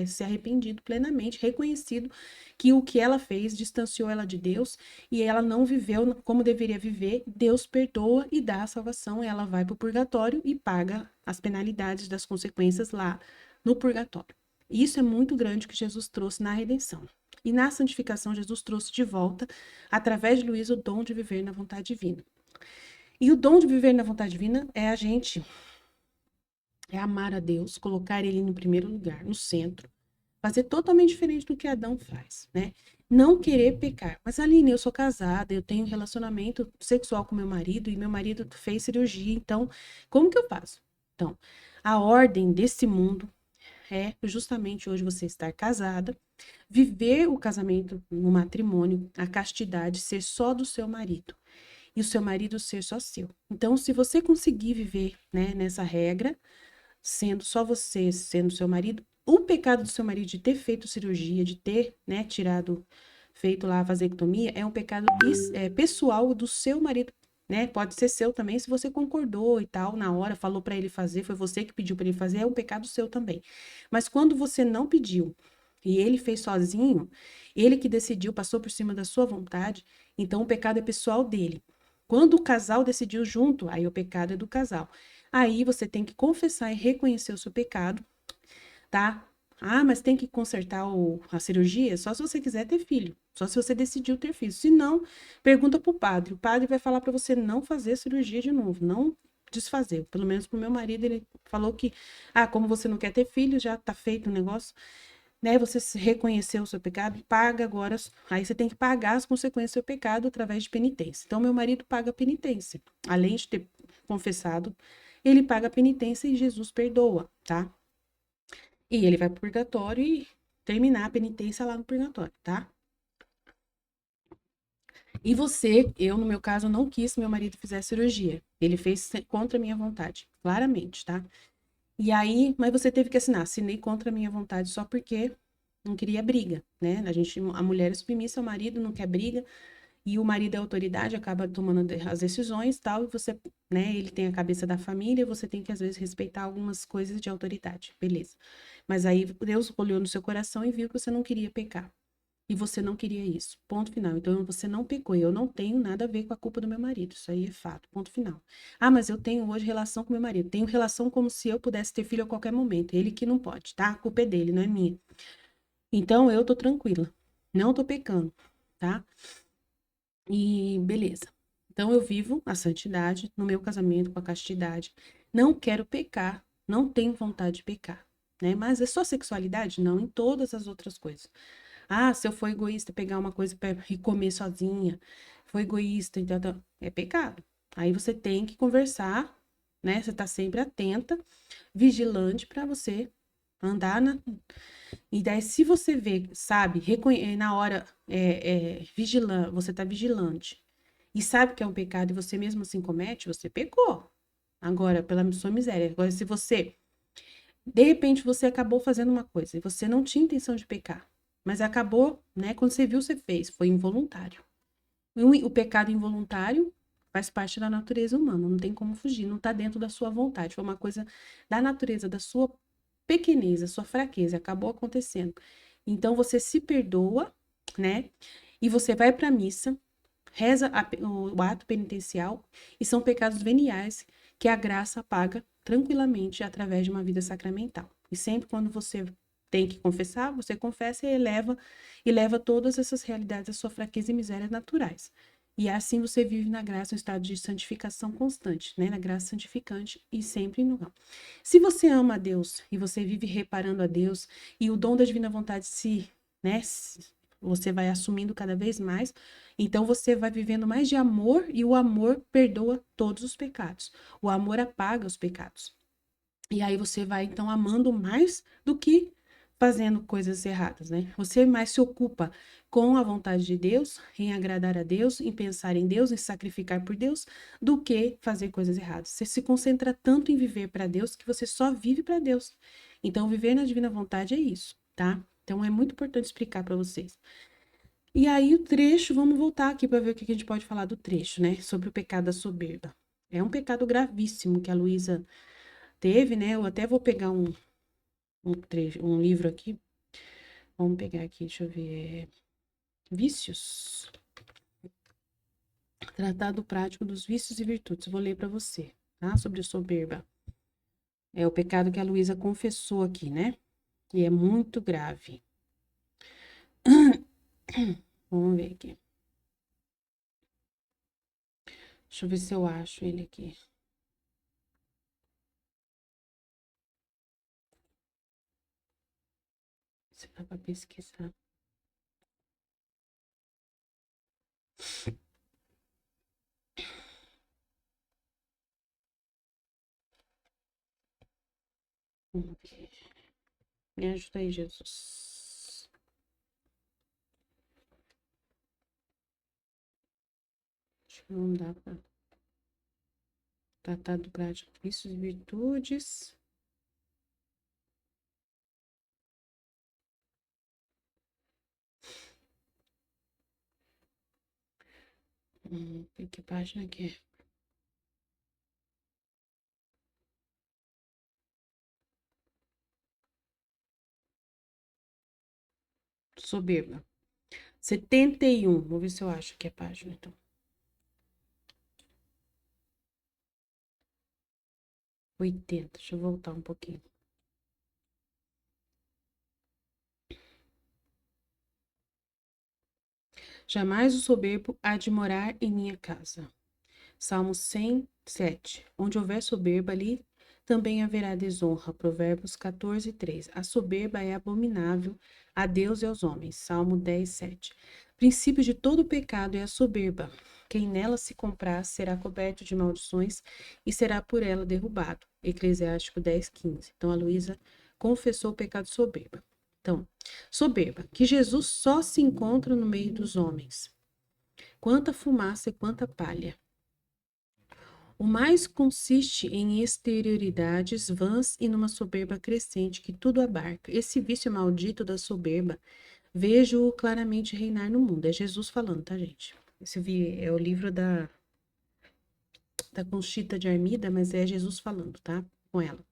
se arrependido plenamente, reconhecido que o que ela fez distanciou ela de Deus e ela não viveu como deveria viver. Deus perdoa e dá a salvação, e ela vai para o purgatório e paga as penalidades das consequências lá no purgatório. Isso é muito grande que Jesus trouxe na redenção. E na santificação, Jesus trouxe de volta, através de Luís, o dom de viver na vontade divina. E o dom de viver na vontade divina é a gente, é amar a Deus, colocar ele no primeiro lugar, no centro, fazer totalmente diferente do que Adão faz, né? Não querer pecar. Mas, Aline, eu sou casada, eu tenho relacionamento sexual com meu marido e meu marido fez cirurgia, então, como que eu faço? Então, a ordem desse mundo é justamente hoje você estar casada, viver o casamento no matrimônio, a castidade ser só do seu marido e o seu marido ser só seu. Então, se você conseguir viver, né, nessa regra, sendo só você, sendo seu marido, o pecado do seu marido de ter feito cirurgia, de ter, né, feito lá a vasectomia, é um pecado pessoal do seu marido, né? Pode ser seu também, se você concordou e tal, na hora, falou para ele fazer, foi você que pediu para ele fazer, é um pecado seu também. Mas quando você não pediu e ele fez sozinho, ele que decidiu, passou por cima da sua vontade, então o pecado é pessoal dele. Quando o casal decidiu junto, aí o pecado é do casal. Aí você tem que confessar e reconhecer o seu pecado, tá? Ah, mas tem que consertar a cirurgia? Só se você quiser ter filho. Só se você decidiu ter filho. Se não, pergunta pro padre. O padre vai falar para você não fazer cirurgia de novo, não desfazer. Pelo menos pro meu marido, ele falou que, como você não quer ter filho, já tá feito o negócio, né? Você reconheceu o seu pecado, paga agora. Aí você tem que pagar as consequências do seu pecado através de penitência. Então, meu marido paga penitência. Além de ter confessado, ele paga a penitência e Jesus perdoa, tá? E ele vai pro purgatório e terminar a penitência lá no purgatório, tá? E você, eu no meu caso, não quis que meu marido fizesse cirurgia. Ele fez contra a minha vontade, claramente, tá? E aí, mas você teve que assinar. Assinei contra a minha vontade só porque não queria briga, né? A mulher é submissa ao marido, não quer briga, e o marido é autoridade, acaba tomando as decisões, tal, e você, né, ele tem a cabeça da família, você tem que às vezes respeitar algumas coisas de autoridade, beleza. Mas aí Deus olhou no seu coração e viu que você não queria pecar. E você não queria isso. Ponto final. Então você não pecou. Eu não tenho nada a ver com a culpa do meu marido. Isso aí é fato. Ponto final. Ah, mas eu tenho hoje relação com meu marido. Tenho relação como se eu pudesse ter filho a qualquer momento. Ele que não pode, tá? A culpa é dele, não é minha. Então eu tô tranquila. Não tô pecando, tá? E beleza. Então eu vivo a santidade no meu casamento com a castidade. Não quero pecar. Não tenho vontade de pecar, né? Mas é só sexualidade? Não, em todas as outras coisas. Ah, se eu for egoísta, pegar uma coisa e comer sozinha, foi egoísta, então é pecado. Aí você tem que conversar, né? Você tá sempre atenta, vigilante para você andar na. E daí, se você vê, sabe, na hora você tá vigilante e sabe que é um pecado e você mesmo assim comete, você pecou. Agora, pela sua miséria. Agora, se você de repente você acabou fazendo uma coisa e você não tinha intenção de pecar, mas acabou, né? Quando você viu, você fez, foi involuntário. O pecado involuntário faz parte da natureza humana, não tem como fugir, não está dentro da sua vontade, foi uma coisa da natureza, da sua pequenez, da sua fraqueza, acabou acontecendo. Então você se perdoa, né? E você vai para a missa, reza o ato penitencial, e são pecados veniais que a graça apaga tranquilamente através de uma vida sacramental. E sempre quando você tem que confessar, você confessa e leva todas essas realidades à sua fraqueza e misérias naturais. E assim você vive na graça, um estado de santificação constante, né? Na graça santificante e sempre no mal. Se você ama a Deus e você vive reparando a Deus e o dom da divina vontade né, você vai assumindo cada vez mais, então você vai vivendo mais de amor e o amor perdoa todos os pecados. O amor apaga os pecados. E aí você vai então amando mais do que fazendo coisas erradas, né? Você mais se ocupa com a vontade de Deus, em agradar a Deus, em pensar em Deus, em sacrificar por Deus, do que fazer coisas erradas. Você se concentra tanto em viver para Deus que você só vive para Deus. Então, viver na divina vontade é isso, tá? Então, é muito importante explicar para vocês. E aí, o trecho, vamos voltar aqui para ver o que a gente pode falar do trecho, né? Sobre o pecado da soberba. É um pecado gravíssimo que a Luísa teve, né? Eu até vou pegar um livro aqui. Vamos pegar aqui, deixa eu ver. Vícios. Tratado prático dos vícios e virtudes. Eu vou ler para você, tá? Sobre soberba. É o pecado que a Luísa confessou aqui, né? E é muito grave. Vamos ver aqui. Deixa eu ver se eu acho ele aqui. Se dá para pesquisar. Me ajuda aí, Jesus. Acho que não dá para tratar do prático. Vícios e virtudes. Que página que é? Soberba. 71. Vou ver se eu acho que é página, então. 80. Deixa eu voltar um pouquinho. Jamais o soberbo há de morar em minha casa. Salmo 107. Onde houver soberba, ali também haverá desonra. Provérbios 14, 3. A soberba é abominável a Deus e aos homens. Salmo 10, 7. Princípio de todo pecado é a soberba. Quem nela se compraz será coberto de maldições e será por ela derrubado. Eclesiástico 10, 15. Então a Luísa confessou o pecado de soberba. Então, soberba, que Jesus só se encontra no meio dos homens. Quanta fumaça e quanta palha. O mais consiste em exterioridades vãs e numa soberba crescente que tudo abarca. Esse vício maldito da soberba, vejo-o claramente reinar no mundo. É Jesus falando, tá, gente? Esse é o livro da Conchita de Armida, mas é Jesus falando, tá? Com ela.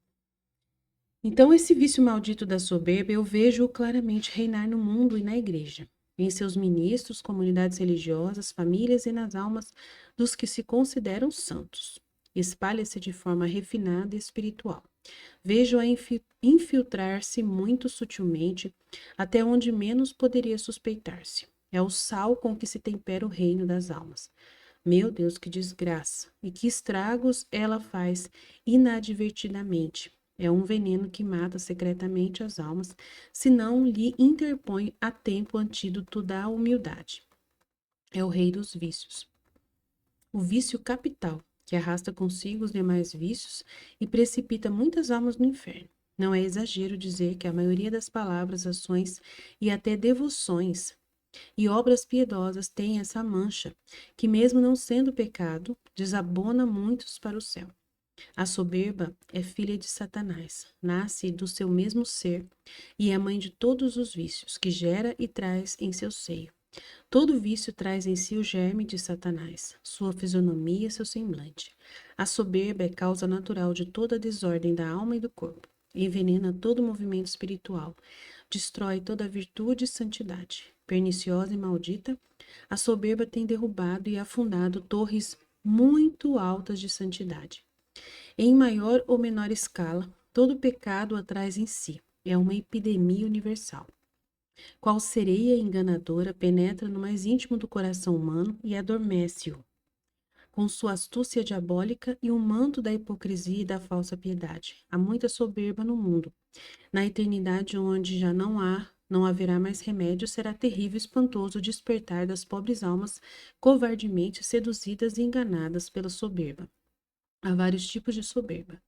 Então, esse vício maldito da soberba, eu vejo-o claramente reinar no mundo e na igreja, em seus ministros, comunidades religiosas, famílias e nas almas dos que se consideram santos. Espalha-se de forma refinada e espiritual. Vejo-a infiltrar-se muito sutilmente, até onde menos poderia suspeitar-se. É o sal com que se tempera o reino das almas. Meu Deus, que desgraça! E que estragos ela faz inadvertidamente. É um veneno que mata secretamente as almas, se não lhe interpõe a tempo o antídoto da humildade. É o rei dos vícios. O vício capital, que arrasta consigo os demais vícios e precipita muitas almas no inferno. Não é exagero dizer que a maioria das palavras, ações e até devoções e obras piedosas tem essa mancha, que mesmo não sendo pecado, desabona muitos para o céu. A soberba é filha de Satanás, nasce do seu mesmo ser e é mãe de todos os vícios que gera e traz em seu seio. Todo vício traz em si o germe de Satanás, sua fisionomia, seu semblante. A soberba é causa natural de toda a desordem da alma e do corpo. Envenena todo movimento espiritual, destrói toda a virtude e santidade. Perniciosa e maldita, a soberba tem derrubado e afundado torres muito altas de santidade. Em maior ou menor escala, todo pecado a traz em si. É uma epidemia universal. Qual sereia enganadora penetra no mais íntimo do coração humano e adormece-o, com sua astúcia diabólica e um manto da hipocrisia e da falsa piedade. Há muita soberba no mundo. Na eternidade onde já não haverá mais remédio, será terrível e espantoso o despertar das pobres almas covardemente seduzidas e enganadas pela soberba. Há vários tipos de soberba.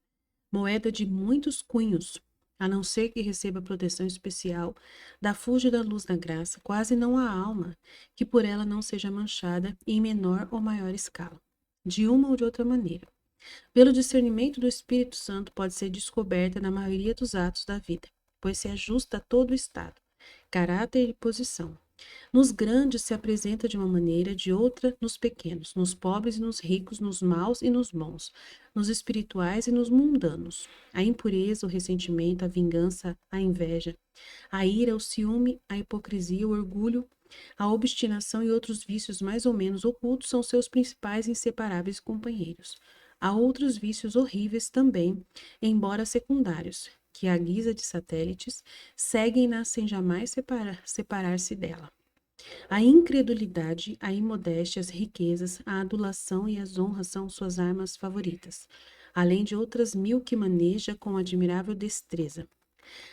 Moeda de muitos cunhos, a não ser que receba proteção especial da fúlgida luz da graça, quase não há alma que por ela não seja manchada em menor ou maior escala, de uma ou de outra maneira. Pelo discernimento do Espírito Santo pode ser descoberta na maioria dos atos da vida, pois se ajusta a todo o estado, caráter e posição. Nos grandes se apresenta de uma maneira, de outra nos pequenos, nos pobres e nos ricos, nos maus e nos bons, nos espirituais e nos mundanos. A impureza, o ressentimento, a vingança, a inveja, a ira, o ciúme, a hipocrisia, o orgulho, a obstinação e outros vícios mais ou menos ocultos são seus principais e inseparáveis companheiros. Há outros vícios horríveis também, embora secundários, que, à guisa de satélites, seguem-na sem jamais separar-se dela. A incredulidade, a imodéstia, as riquezas, a adulação e as honras são suas armas favoritas, além de outras 1000 que maneja com admirável destreza.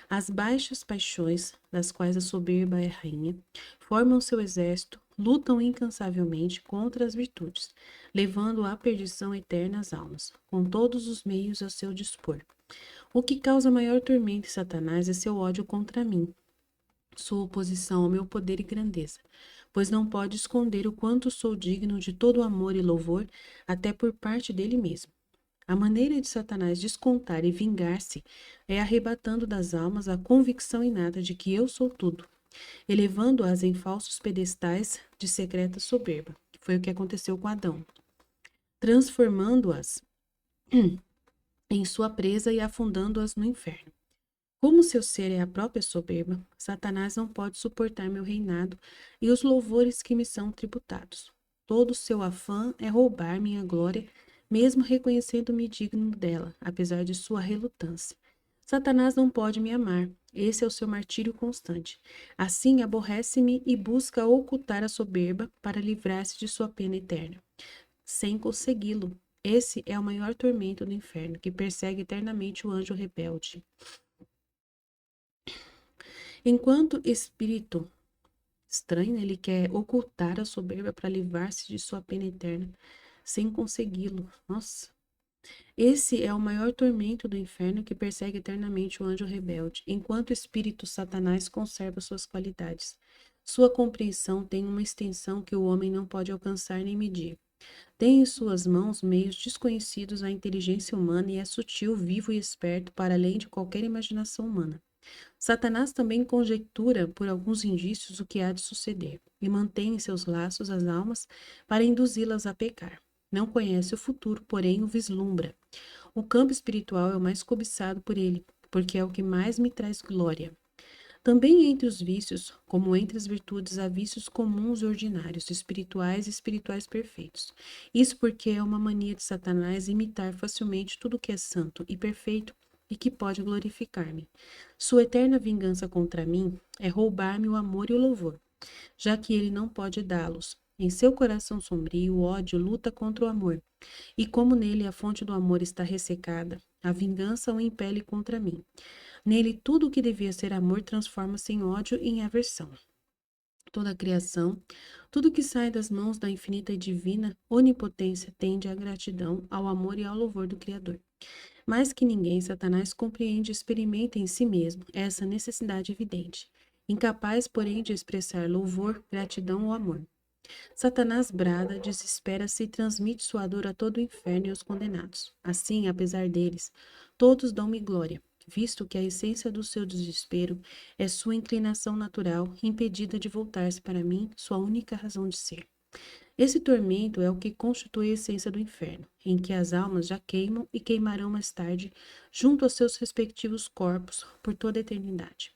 As baixas paixões, das quais a soberba é rainha, formam seu exército, lutam incansavelmente contra as virtudes, levando à perdição eterna as almas, com todos os meios a seu dispor. O que causa maior tormento em Satanás é seu ódio contra mim, sua oposição ao meu poder e grandeza, pois não pode esconder o quanto sou digno de todo amor e louvor, até por parte dele mesmo. A maneira de Satanás descontar e vingar-se é arrebatando das almas a convicção inata de que eu sou tudo, elevando-as em falsos pedestais de secreta soberba, que foi o que aconteceu com Adão, transformando-as em sua presa e afundando-as no inferno. Como seu ser é a própria soberba, Satanás não pode suportar meu reinado e os louvores que me são tributados. Todo seu afã é roubar minha glória, mesmo reconhecendo-me digno dela, apesar de sua relutância. Satanás não pode me amar, esse é o seu martírio constante. Assim, aborrece-me e busca ocultar a soberba para livrar-se de sua pena eterna. Sem consegui-lo, esse é o maior tormento do inferno, que persegue eternamente o anjo rebelde. Enquanto espírito estranho, ele quer ocultar a soberba para livrar-se de sua pena eterna, sem consegui-lo. Nossa. Esse é o maior tormento do inferno que persegue eternamente o anjo rebelde, enquanto o espírito Satanás conserva suas qualidades. Sua compreensão tem uma extensão que o homem não pode alcançar nem medir. Tem em suas mãos meios desconhecidos à inteligência humana e é sutil, vivo e esperto para além de qualquer imaginação humana. Satanás também conjectura por alguns indícios o que há de suceder e mantém em seus laços as almas para induzi-las a pecar. Não conhece o futuro, porém o vislumbra. O campo espiritual é o mais cobiçado por ele, porque é o que mais me traz glória. Também entre os vícios, como entre as virtudes, há vícios comuns e ordinários, espirituais e espirituais perfeitos. Isso porque é uma mania de Satanás imitar facilmente tudo que é santo e perfeito e que pode glorificar-me. Sua eterna vingança contra mim é roubar-me o amor e o louvor, já que ele não pode dá-los. Em seu coração sombrio, o ódio luta contra o amor, e como nele a fonte do amor está ressecada, a vingança o impele contra mim. Nele, tudo o que devia ser amor transforma-se em ódio e em aversão. Toda a criação, tudo que sai das mãos da infinita e divina onipotência tende à gratidão, ao amor e ao louvor do Criador. Mais que ninguém, Satanás compreende e experimenta em si mesmo essa necessidade evidente, incapaz, porém, de expressar louvor, gratidão ou amor. Satanás brada, desespera-se e transmite sua dor a todo o inferno e aos condenados. Assim, apesar deles, todos dão-me glória, visto que a essência do seu desespero é sua inclinação natural, impedida de voltar-se para mim, sua única razão de ser. Esse tormento é o que constitui a essência do inferno, em que as almas já queimam e queimarão mais tarde, junto aos seus respectivos corpos, por toda a eternidade.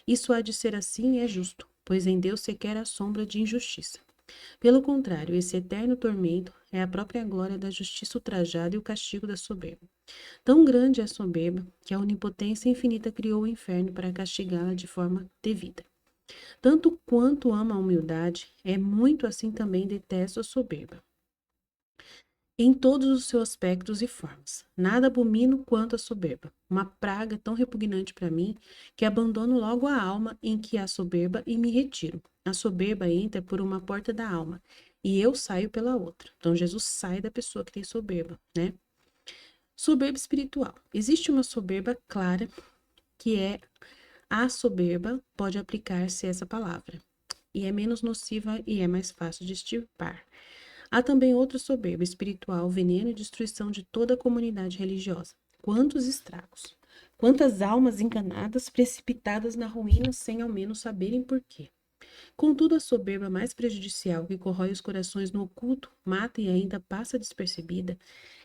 Isso há de ser assim e é justo, pois em Deus sequer há sombra de injustiça. Pelo contrário, esse eterno tormento é a própria glória da justiça ultrajada e o castigo da soberba. Tão grande é a soberba que a onipotência infinita criou o inferno para castigá-la de forma devida. Tanto quanto ama a humildade, é muito assim também detesto a soberba, em todos os seus aspectos e formas. Nada abomino quanto a soberba, uma praga tão repugnante para mim que abandono logo a alma em que há soberba e me retiro. A soberba entra por uma porta da alma e eu saio pela outra. Então Jesus sai da pessoa que tem soberba, né? Soberba espiritual. Existe uma soberba clara que é a soberba, pode aplicar-se essa palavra, e é menos nociva e é mais fácil de extirpar. Há também outra soberba espiritual, veneno e destruição de toda a comunidade religiosa. Quantos estragos! Quantas almas enganadas, precipitadas na ruína sem ao menos saberem por quê. Contudo, a soberba mais prejudicial que corrói os corações no oculto, mata e ainda passa despercebida,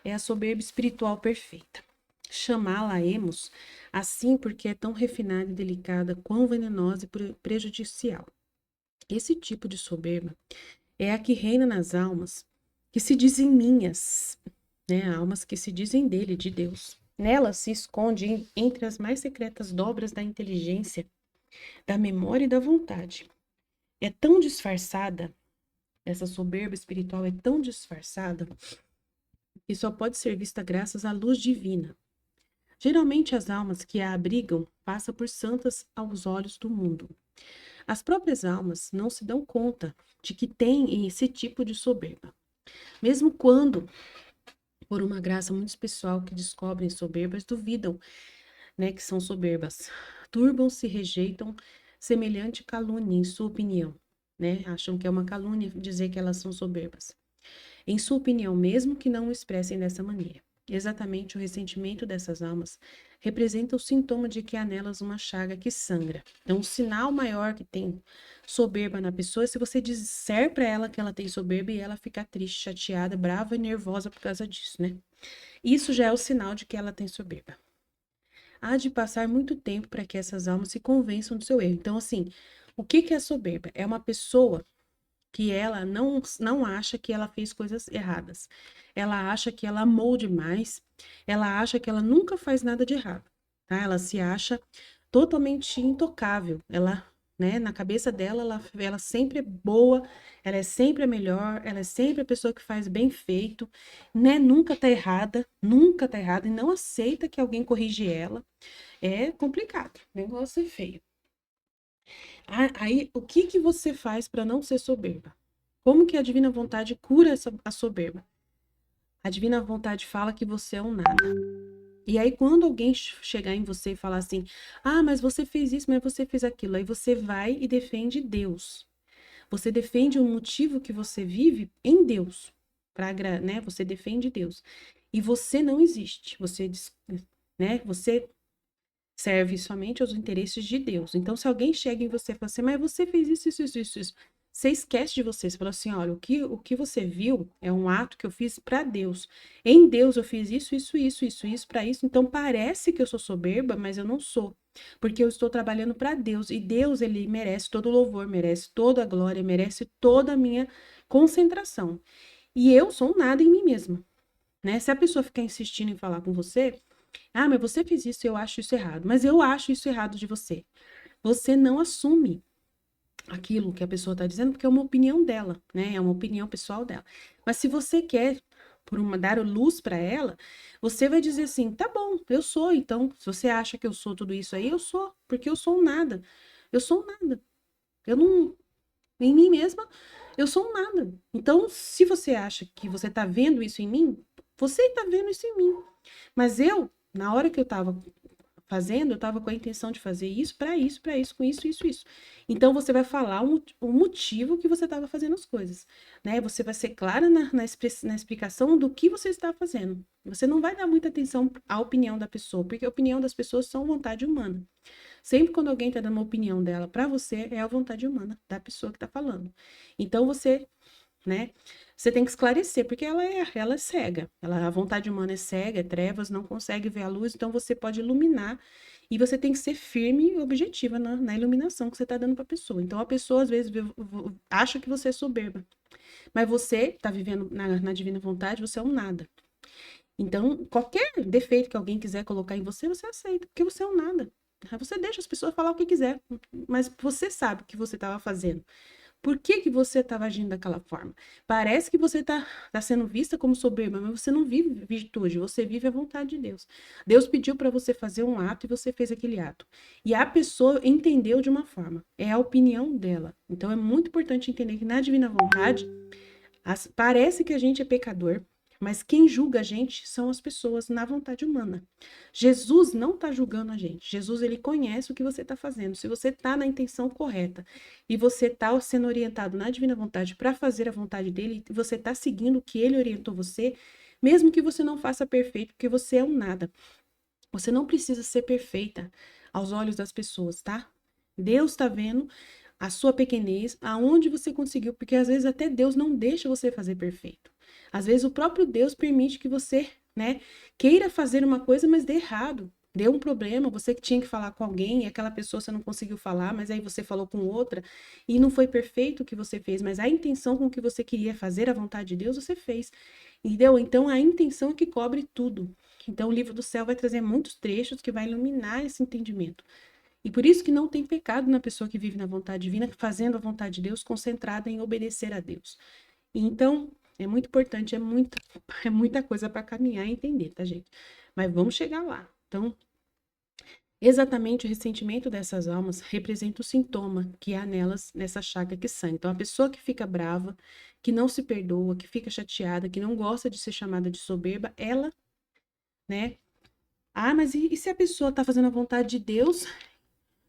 é a soberba espiritual perfeita. Chamá-la-emos assim porque é tão refinada e delicada, quão venenosa e prejudicial. Esse tipo de soberba é a que reina nas almas que se dizem minhas, né? Almas que se dizem dele, de Deus. Nela se esconde entre as mais secretas dobras da inteligência, da memória e da vontade. É tão disfarçada, essa soberba espiritual é tão disfarçada, que só pode ser vista graças à luz divina. Geralmente as almas que a abrigam passam por santas aos olhos do mundo. As próprias almas não se dão conta de que têm esse tipo de soberba. Mesmo quando por uma graça muito especial que descobrem soberbas, duvidam, né, que são soberbas. Turbam-se, rejeitam semelhante calúnia em sua opinião, né? Acham que é uma calúnia dizer que elas são soberbas. Em sua opinião, mesmo que não o expressem dessa maneira. Exatamente o ressentimento dessas almas representa o sintoma de que há nelas uma chaga que sangra. Então, um sinal maior que tem soberba na pessoa é se você disser para ela que ela tem soberba e ela ficar triste, chateada, brava e nervosa por causa disso, né? Isso já é o sinal de que ela tem soberba. Há de passar muito tempo para que essas almas se convençam do seu erro. Então, assim, o que que é soberba? É uma pessoa que ela não acha que ela fez coisas erradas. Ela acha que ela amou demais, ela acha que ela nunca faz nada de errado, tá? Ela se acha totalmente intocável. Ela, né, na cabeça dela, ela sempre é boa, ela é sempre a melhor, ela é sempre a pessoa que faz bem feito, né? Nunca tá errada e não aceita que alguém corrige ela. É complicado, o negócio é feio. Aí, o que que você faz para não ser soberba? Como que a divina vontade cura a soberba? A divina vontade fala que você é um nada. E aí, quando alguém chegar em você e falar assim, ah, mas você fez isso, mas você fez aquilo, aí você vai e defende Deus. Você defende o motivo que você vive em Deus. Né? Você defende Deus. E você não existe. Né? Você serve somente aos interesses de Deus. Então, se alguém chega em você e fala assim, mas você fez isso, você esquece de você. Você fala assim, olha, o que você viu é um ato que eu fiz para Deus. Em Deus eu fiz isso para isso. Então, parece que eu sou soberba, mas eu não sou. Porque eu estou trabalhando para Deus. E Deus, ele merece todo o louvor, merece toda a glória, merece toda a minha concentração. E eu sou um nada em mim mesma. Né? Se a pessoa ficar insistindo em falar com você, ah, mas você fez isso, eu acho isso errado. Mas eu acho isso errado de você. Você não assume aquilo que a pessoa está dizendo, porque é uma opinião dela, né? É uma opinião pessoal dela. Mas se você quer dar luz para ela, você vai dizer assim: tá bom, eu sou. Então, se você acha que eu sou tudo isso aí, eu sou, porque eu sou um nada. Eu sou um nada. Eu não. Em mim mesma, eu sou um nada. Então, se você acha que você está vendo isso em mim, você está vendo isso em mim. Mas eu, na hora que eu estava fazendo, eu estava com a intenção de fazer isso, com isso. Então, você vai falar o motivo que você estava fazendo as coisas, né? Você vai ser clara na explicação do que você está fazendo. Você não vai dar muita atenção à opinião da pessoa, porque a opinião das pessoas são vontade humana. Sempre quando alguém está dando uma opinião dela para você, é a vontade humana da pessoa que está falando. Então, você, né? Você tem que esclarecer, porque ela é cega. A vontade humana é cega, é trevas, não consegue ver a luz, então você pode iluminar e você tem que ser firme e objetiva na iluminação que você está dando para a pessoa. Então a pessoa às vezes acha que você é soberba, mas você está vivendo na divina vontade, você é um nada. Então, qualquer defeito que alguém quiser colocar em você, você aceita, porque você é um nada. Você deixa as pessoas falar o que quiser, mas você sabe o que você estava fazendo. Por que que você estava agindo daquela forma? Parece que você tá sendo vista como soberba, mas você não vive virtude, você vive a vontade de Deus. Deus pediu para você fazer um ato e você fez aquele ato. E a pessoa entendeu de uma forma, é a opinião dela. Então é muito importante entender que na divina vontade, parece que a gente é pecador, mas quem julga a gente são as pessoas na vontade humana. Jesus não está julgando a gente. Jesus, ele conhece o que você está fazendo. Se você está na intenção correta e você está sendo orientado na divina vontade para fazer a vontade dele, e você está seguindo o que ele orientou você, mesmo que você não faça perfeito, porque você é um nada. Você não precisa ser perfeita aos olhos das pessoas, tá? Deus está vendo a sua pequenez, aonde você conseguiu, porque às vezes até Deus não deixa você fazer perfeito. Às vezes o próprio Deus permite que você, né, queira fazer uma coisa, mas dê errado. Deu um problema, você que tinha que falar com alguém e aquela pessoa você não conseguiu falar, mas aí você falou com outra e não foi perfeito o que você fez, mas a intenção com que você queria fazer a vontade de Deus, você fez. Entendeu? Então a intenção é que cobre tudo. Então o livro do céu vai trazer muitos trechos que vai iluminar esse entendimento. E por isso que não tem pecado na pessoa que vive na vontade divina, fazendo a vontade de Deus, concentrada em obedecer a Deus. E então, é muito importante, é muita coisa para caminhar e entender, tá, gente? Mas vamos chegar lá. Então, exatamente o ressentimento dessas almas representa o sintoma que há nelas, nessa chaga que sangra. Então, a pessoa que fica brava, que não se perdoa, que fica chateada, que não gosta de ser chamada de soberba, ela, né? Ah, mas e se a pessoa está fazendo a vontade de Deus?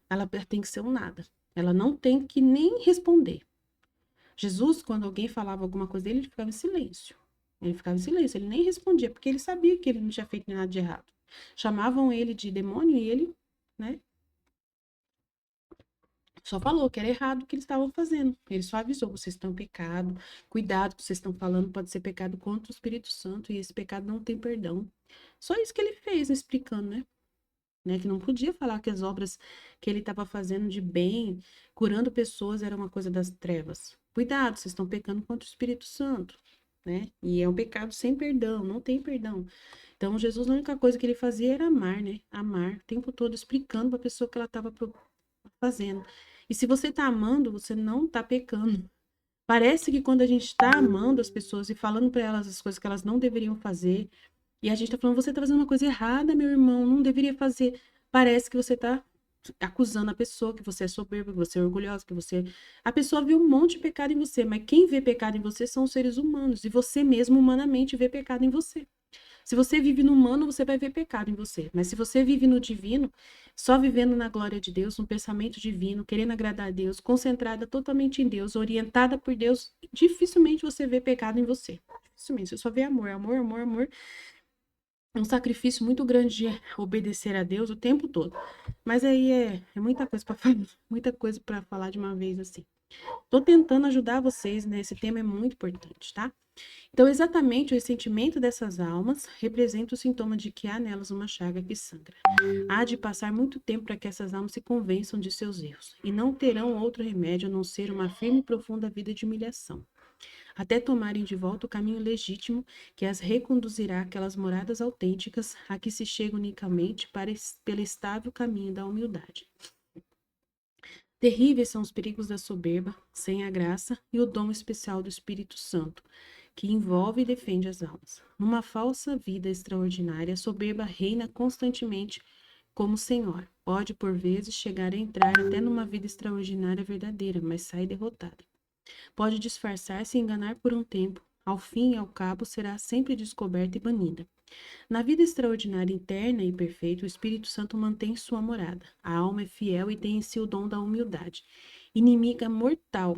Ela tem que ser um nada. Ela não tem que nem responder. Jesus, quando alguém falava alguma coisa dele, ele ficava em silêncio. Ele ficava em silêncio, ele nem respondia, porque ele sabia que ele não tinha feito nada de errado. Chamavam ele de demônio e ele, né, só falou que era errado o que eles estavam fazendo. Ele só avisou, vocês estão em pecado, cuidado que vocês estão falando, pode ser pecado contra o Espírito Santo e esse pecado não tem perdão. Só isso que ele fez, explicando, né? Que não podia falar que as obras que ele estava fazendo de bem, curando pessoas, era uma coisa das trevas. Cuidado, vocês estão pecando contra o Espírito Santo, né? E é um pecado sem perdão, não tem perdão. Então, Jesus, a única coisa que ele fazia era amar, né? Amar, o tempo todo explicando para a pessoa que ela estava fazendo. E se você está amando, você não está pecando. Parece que quando a gente está amando as pessoas e falando para elas as coisas que elas não deveriam fazer, e a gente tá falando, você tá fazendo uma coisa errada, meu irmão, não deveria fazer. Parece que você tá acusando a pessoa, que você é soberba, que você é orgulhosa, que você... A pessoa vê um monte de pecado em você, mas quem vê pecado em você são os seres humanos, e você mesmo, humanamente, vê pecado em você. Se você vive no humano, você vai ver pecado em você. Mas se você vive no divino, só vivendo na glória de Deus, um pensamento divino, querendo agradar a Deus, concentrada totalmente em Deus, orientada por Deus, dificilmente você vê pecado em você. Dificilmente. Você só vê amor, amor, amor, amor. É um sacrifício muito grande de obedecer a Deus o tempo todo. Mas aí é muita coisa para falar, muita coisa para falar de uma vez assim. Tô tentando ajudar vocês, né? Esse tema é muito importante, tá? Então, exatamente o ressentimento dessas almas representa o sintoma de que há nelas uma chaga que sangra. Há de passar muito tempo para que essas almas se convençam de seus erros, e não terão outro remédio a não ser uma firme e profunda vida de humilhação, até tomarem de volta o caminho legítimo que as reconduzirá àquelas moradas autênticas a que se chega unicamente pelo estável caminho da humildade. Terríveis são os perigos da soberba, sem a graça e o dom especial do Espírito Santo, que envolve e defende as almas. Numa falsa vida extraordinária, a soberba reina constantemente como senhor. Pode, por vezes, chegar a entrar até numa vida extraordinária verdadeira, mas sai derrotada. Pode disfarçar-se e enganar por um tempo. Ao fim e ao cabo, será sempre descoberta e banida. Na vida extraordinária interna e perfeita, o Espírito Santo mantém sua morada. A alma é fiel e tem em si o dom da humildade, inimiga mortal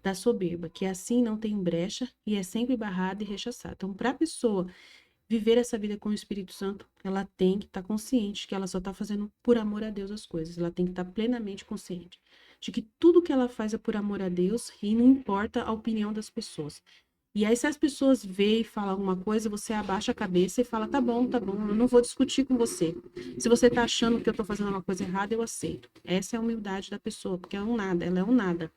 da soberba, que assim não tem brecha e é sempre barrada e rechaçada. Então, para a pessoa viver essa vida com o Espírito Santo, ela tem que estar consciente que ela só está fazendo por amor a Deus as coisas. Ela tem que estar plenamente consciente de que tudo que ela faz é por amor a Deus e não importa a opinião das pessoas. E aí, se as pessoas veem e falam alguma coisa, você abaixa a cabeça e fala, tá bom, eu não vou discutir com você. Se você tá achando que eu tô fazendo uma coisa errada, eu aceito. Essa é a humildade da pessoa, porque é um nada, ela é um nada.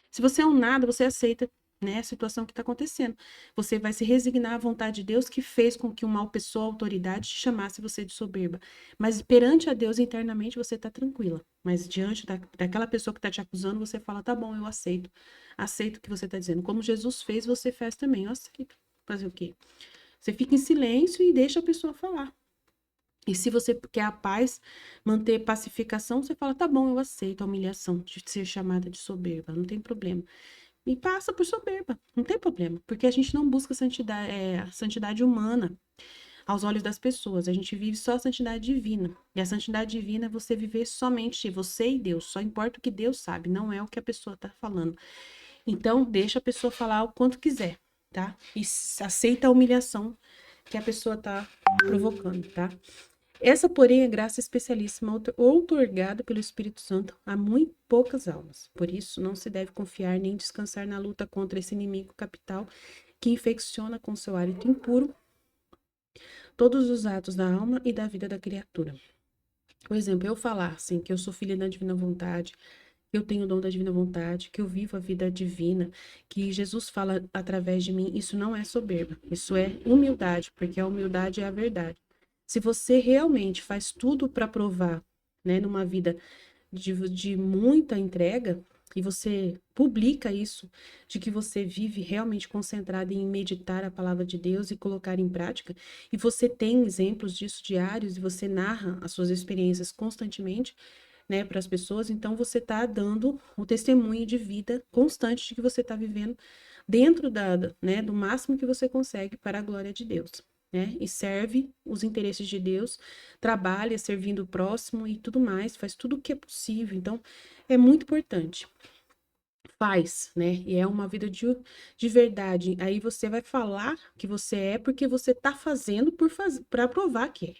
Se você é um nada, você aceita, né, a situação que está acontecendo. Você vai se resignar à vontade de Deus que fez com que uma pessoa, autoridade, te chamasse você de soberba. Mas perante a Deus internamente você está tranquila. Mas diante daquela pessoa que está te acusando, você fala, tá bom, eu aceito. Aceito o que você está dizendo. Como Jesus fez, você faz também. Eu aceito. Fazer o quê? Você fica em silêncio e deixa a pessoa falar. E se você quer a paz, manter pacificação, você fala, tá bom, eu aceito a humilhação de ser chamada de soberba, não tem problema. E passa por soberba, não tem problema, porque a gente não busca a santidade humana aos olhos das pessoas, a gente vive só a santidade divina. E a santidade divina é você viver somente você e Deus, só importa o que Deus sabe, não é o que a pessoa está falando. Então, deixa a pessoa falar o quanto quiser, tá? E aceita a humilhação que a pessoa está provocando, tá? Essa, porém, é graça especialíssima outorgada pelo Espírito Santo a muito poucas almas. Por isso, não se deve confiar nem descansar na luta contra esse inimigo capital que infecciona com seu hálito impuro todos os atos da alma e da vida da criatura. Por exemplo, eu falar assim, que eu sou filha da divina vontade, que eu tenho o dom da divina vontade, que eu vivo a vida divina, que Jesus fala através de mim, isso não é soberba, isso é humildade, porque a humildade é a verdade. Se você realmente faz tudo para provar, né, numa vida de muita entrega, e você publica isso, de que você vive realmente concentrado em meditar a palavra de Deus e colocar em prática, e você tem exemplos disso diários, e você narra as suas experiências constantemente, né, para as pessoas, então você está dando o testemunho de vida constante de que você está vivendo dentro né, do máximo que você consegue para a glória de Deus, né? E serve os interesses de Deus, trabalha servindo o próximo e tudo mais, faz tudo o que é possível. Então, é muito importante. Faz, né? E é uma vida de verdade. Aí você vai falar que você é porque você está fazendo para provar que é.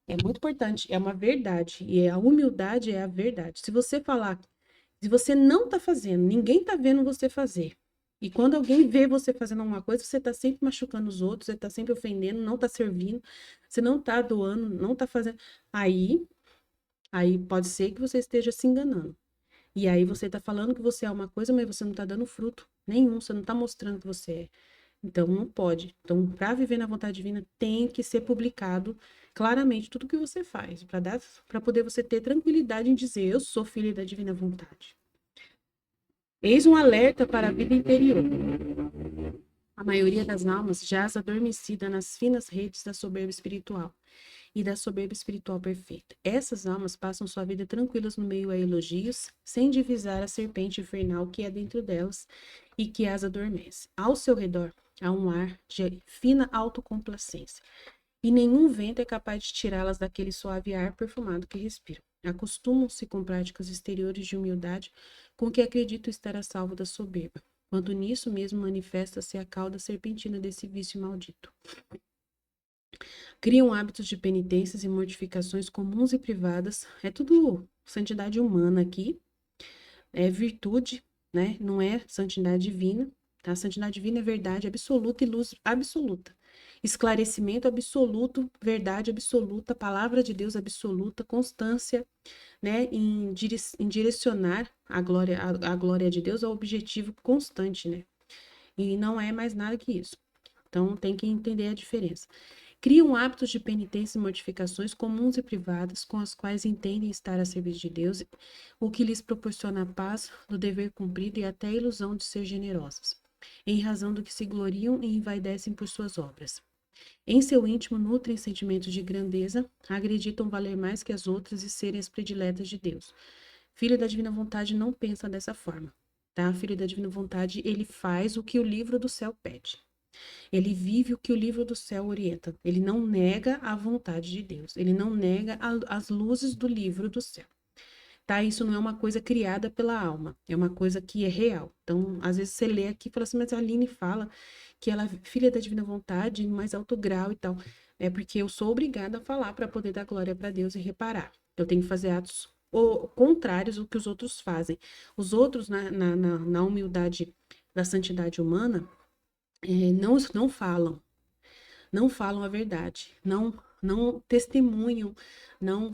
É muito importante, é uma verdade. E a humildade é a verdade. Se você falar, se você não está fazendo, ninguém está vendo você fazer. E quando alguém vê você fazendo alguma coisa, você está sempre machucando os outros, você está sempre ofendendo, não está servindo, você não está doando, não está fazendo. Aí pode ser que você esteja se enganando. E aí você está falando que você é uma coisa, mas você não está dando fruto nenhum, você não está mostrando que você é. Então, não pode. Então, para viver na vontade divina, tem que ser publicado claramente tudo que você faz, para poder você ter tranquilidade em dizer, eu sou filho da divina vontade. Eis um alerta para a vida interior. A maioria das almas jaz adormecida nas finas redes da soberba espiritual e da soberba espiritual perfeita. Essas almas passam sua vida tranquilas no meio a elogios, sem divisar a serpente infernal que é dentro delas e que as adormece. Ao seu redor há um ar de fina autocomplacência, e nenhum vento é capaz de tirá-las daquele suave ar perfumado que respiram. Acostumam-se com práticas exteriores de humildade com que acreditam estar a salvo da soberba, quando nisso mesmo manifesta-se a cauda serpentina desse vício maldito. Criam hábitos de penitências e mortificações comuns e privadas. É tudo santidade humana aqui. É virtude, né? Não é santidade divina. Tá? Santidade divina é verdade absoluta e luz absoluta. Esclarecimento absoluto, verdade absoluta, palavra de Deus absoluta, constância, né? Em direcionar a glória de Deus ao objetivo constante, né? E não é mais nada que isso. Então tem que entender a diferença. Criam hábitos de penitência e mortificações comuns e privadas, com as quais entendem estar a serviço de Deus, o que lhes proporciona a paz do dever cumprido e até a ilusão de ser generosas, em razão do que se gloriam e envaidecem por suas obras. Em seu íntimo nutrem sentimentos de grandeza, acreditam valer mais que as outras e serem as prediletas de Deus. Filho da divina vontade não pensa dessa forma, tá? Filho da divina vontade, ele faz o que o livro do céu pede. Ele vive o que o livro do céu orienta. Ele não nega a vontade de Deus. Ele não nega as luzes do livro do céu. Tá? Isso não é uma coisa criada pela alma. É uma coisa que é real. Então, às vezes você lê aqui e fala assim, mas a Aline fala que ela é filha da divina vontade em mais alto grau e tal. É porque eu sou obrigada a falar para poder dar glória para Deus e reparar. Eu tenho que fazer atos contrários ao que os outros fazem. Os outros, na humildade da santidade humana, não falam, não falam a verdade, não testemunham, não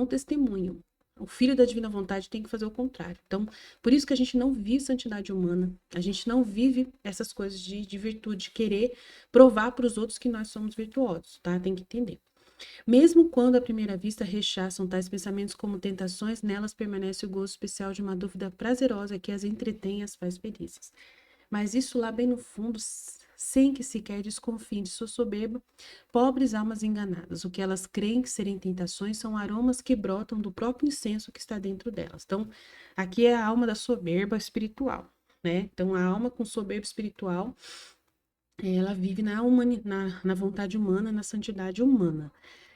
testemunham. O filho da divina vontade tem que fazer o contrário. Então, por isso que a gente não vive santidade humana, a gente não vive essas coisas de virtude, de querer provar para os outros que nós somos virtuosos, tá? Tem que entender. Mesmo quando à primeira vista rechaçam tais pensamentos como tentações, nelas permanece o gozo especial de uma dúvida prazerosa que as entretém e as faz felizes. Mas isso lá bem no fundo, sem que sequer desconfiem de sua soberba, pobres almas enganadas. O que elas creem que serem tentações são aromas que brotam do próprio incenso que está dentro delas. Então, aqui é a alma da soberba espiritual, né? Então, a alma com soberba espiritual, ela vive na vontade humana, na santidade humana.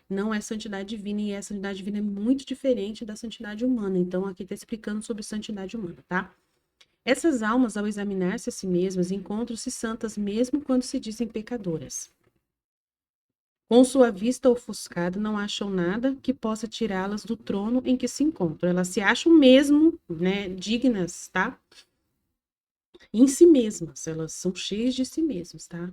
Não é santidade divina, e a santidade divina é muito diferente da santidade humana. Então, aqui está explicando sobre santidade humana, tá? Essas almas, ao examinar-se a si mesmas, encontram-se santas mesmo quando se dizem pecadoras. Com sua vista ofuscada, não acham nada que possa tirá-las do trono em que se encontram. Elas se acham mesmo, né, dignas, tá? Em si mesmas, elas são cheias de si mesmas, tá?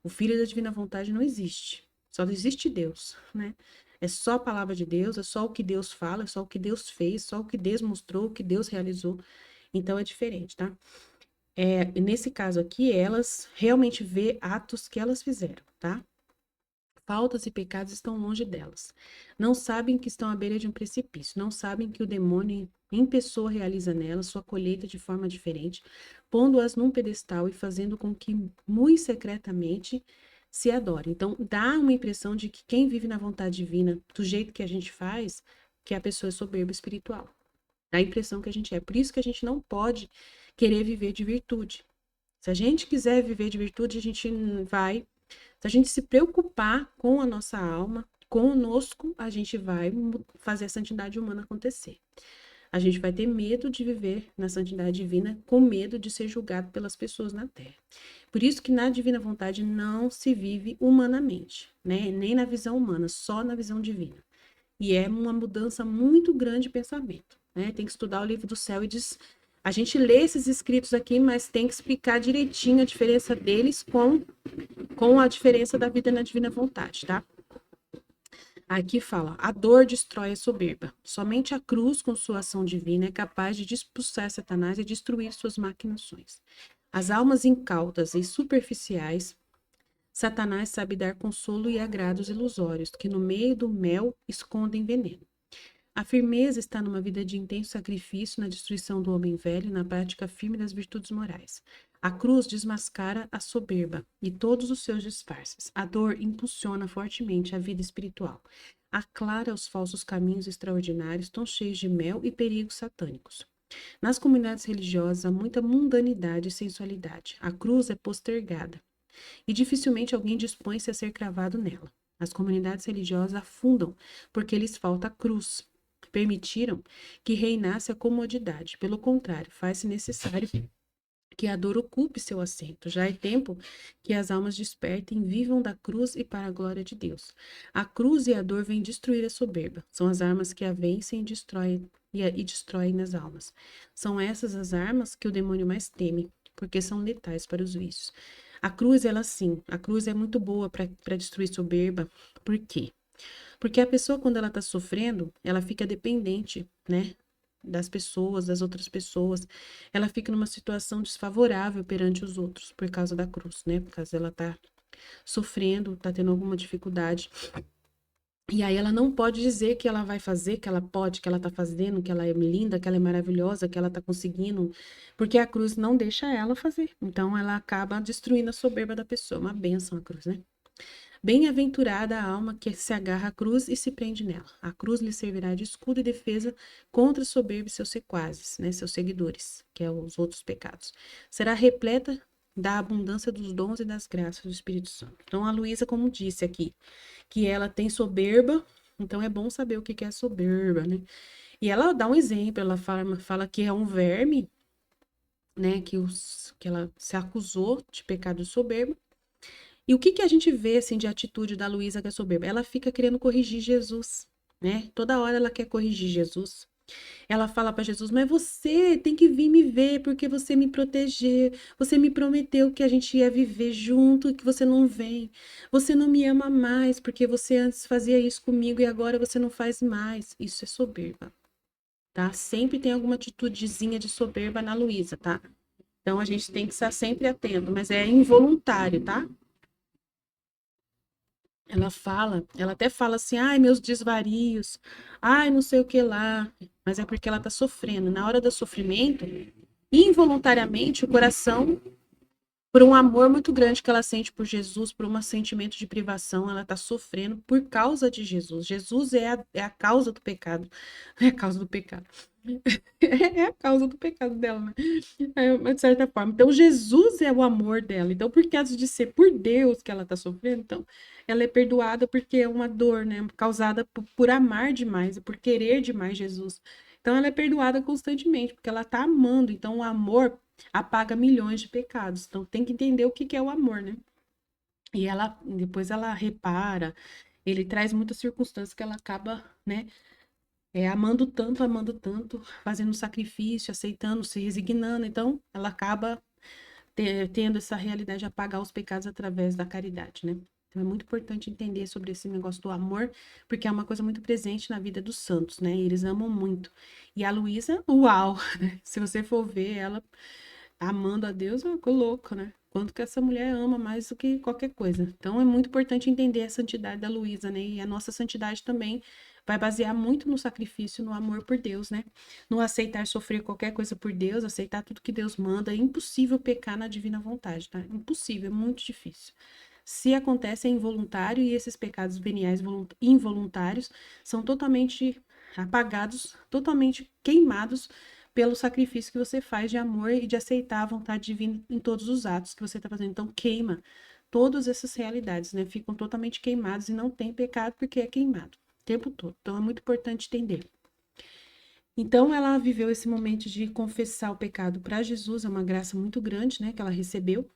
O Filho da Divina Vontade não existe. Só existe Deus, né? É só a palavra de Deus, é só o que Deus fala, é só o que Deus fez, só o que Deus mostrou, o que Deus realizou. Então é diferente, tá? Nesse caso aqui, elas realmente vê atos que elas fizeram, tá? Faltas e pecados estão longe delas. Não sabem que estão à beira de um precipício. Não sabem que o demônio em pessoa realiza nelas sua colheita de forma diferente, pondo-as num pedestal e fazendo com que, muito secretamente, se adore. Então, dá uma impressão de que quem vive na vontade divina, do jeito que a gente faz, que a pessoa é soberba espiritual. Dá a impressão que a gente é. Por isso que a gente não pode querer viver de virtude. Se a gente quiser viver de virtude, a gente vai. Se a gente se preocupar com a nossa alma, conosco, a gente vai fazer a santidade humana acontecer. A gente vai ter medo de viver na santidade divina, com medo de ser julgado pelas pessoas na terra. Por isso que na divina vontade não se vive humanamente, né? Nem na visão humana, só na visão divina. E é uma mudança muito grande de pensamento, né? Tem que estudar o livro do céu e diz. A gente lê esses escritos aqui, mas tem que explicar direitinho a diferença deles com a diferença da vida na divina vontade, tá? Aqui fala, a dor destrói a soberba. Somente a cruz, com sua ação divina, é capaz de expulsar Satanás e destruir suas maquinações. As almas incautas e superficiais, Satanás sabe dar consolo e agrados ilusórios, que no meio do mel escondem veneno. A firmeza está numa vida de intenso sacrifício, na destruição do homem velho, na prática firme das virtudes morais. A cruz desmascara a soberba e todos os seus disfarces. A dor impulsiona fortemente a vida espiritual. Aclara os falsos caminhos extraordinários, tão cheios de mel e perigos satânicos. Nas comunidades religiosas há muita mundanidade e sensualidade. A cruz é postergada e dificilmente alguém dispõe-se a ser cravado nela. As comunidades religiosas afundam porque lhes falta a cruz. Permitiram que reinasse a comodidade. Pelo contrário, faz-se necessário que a dor ocupe seu assento. Já é tempo que as almas despertem, vivam da cruz e para a glória de Deus. A cruz e a dor vêm destruir a soberba. São as armas que a vencem e destroem nas almas. São essas as armas que o demônio mais teme, porque são letais para os vícios. A cruz, ela sim, a cruz é muito boa para destruir soberba. Por quê? Porque a pessoa, quando ela está sofrendo, ela fica dependente, né? Das pessoas, das outras pessoas. Ela fica numa situação desfavorável perante os outros por causa da cruz, né? Por causa ela tá sofrendo, tá tendo alguma dificuldade. E aí ela não pode dizer que ela vai fazer, que ela pode, que ela tá fazendo, que ela é linda, que ela é maravilhosa, que ela tá conseguindo, porque a cruz não deixa ela fazer. Então ela acaba destruindo a soberba da pessoa. Uma bênção a cruz, né? Bem-aventurada a alma que se agarra à cruz e se prende nela. A cruz lhe servirá de escudo e defesa contra os soberbos seus sequazes, né, seus seguidores, que é os outros pecados. Será repleta da abundância dos dons e das graças do Espírito Santo. Então, a Luísa, como disse aqui, que ela tem soberba, então é bom saber o que é soberba, né? E ela dá um exemplo, ela fala que é um verme, né, que ela se acusou de pecado de soberba. E o que a gente vê, assim, de atitude da Luísa que é soberba? Ela fica querendo corrigir Jesus, né? Toda hora ela quer corrigir Jesus. Ela fala para Jesus, mas você tem que vir me ver, porque você me proteger. Você me prometeu que a gente ia viver junto e que você não vem. Você não me ama mais, porque você antes fazia isso comigo e agora você não faz mais. Isso é soberba, tá? Sempre tem alguma atitudezinha de soberba na Luísa, tá? Então a gente tem que estar sempre atento, mas é involuntário, tá? Ela até fala assim, ai, meus desvarios, ai, não sei o que lá, mas é porque ela tá sofrendo. Na hora do sofrimento, involuntariamente, o coração, por um amor muito grande que ela sente por Jesus, por um sentimento de privação, ela tá sofrendo por causa de Jesus. Jesus é a causa do pecado. É a causa do pecado. É a causa do pecado dela, né? De certa forma. Então, Jesus é o amor dela. Então, por causa de ser por Deus que ela tá sofrendo, então, ela é perdoada porque é uma dor, né? Causada por amar demais e por querer demais Jesus. Então, ela é perdoada constantemente, porque ela tá amando. Então, o amor apaga milhões de pecados. Então, tem que entender o que é o amor, né? E depois ela repara, ele traz muitas circunstâncias que ela acaba, né? Amando tanto, fazendo sacrifício, aceitando, se resignando. Então, ela acaba tendo essa realidade de apagar os pecados através da caridade, né? Então, é muito importante entender sobre esse negócio do amor, porque é uma coisa muito presente na vida dos santos, né? Eles amam muito. E a Luísa, uau, né? Se você for ver ela amando a Deus, é uma coisa louca, né? Quanto que essa mulher ama mais do que qualquer coisa. Então é muito importante entender a santidade da Luísa, né? E a nossa santidade também vai basear muito no sacrifício, no amor por Deus, né? No aceitar sofrer qualquer coisa por Deus, aceitar tudo que Deus manda. É impossível pecar na divina vontade, tá? Impossível, é muito difícil. Se acontece, é involuntário e esses pecados veniais involuntários são totalmente apagados, totalmente queimados pelo sacrifício que você faz de amor e de aceitar a vontade divina em todos os atos que você está fazendo. Então, queima todas essas realidades, né? Ficam totalmente queimados e não tem pecado porque é queimado o tempo todo. Então, é muito importante entender. Então, ela viveu esse momento de confessar o pecado para Jesus, é uma graça muito grande, né, que ela recebeu.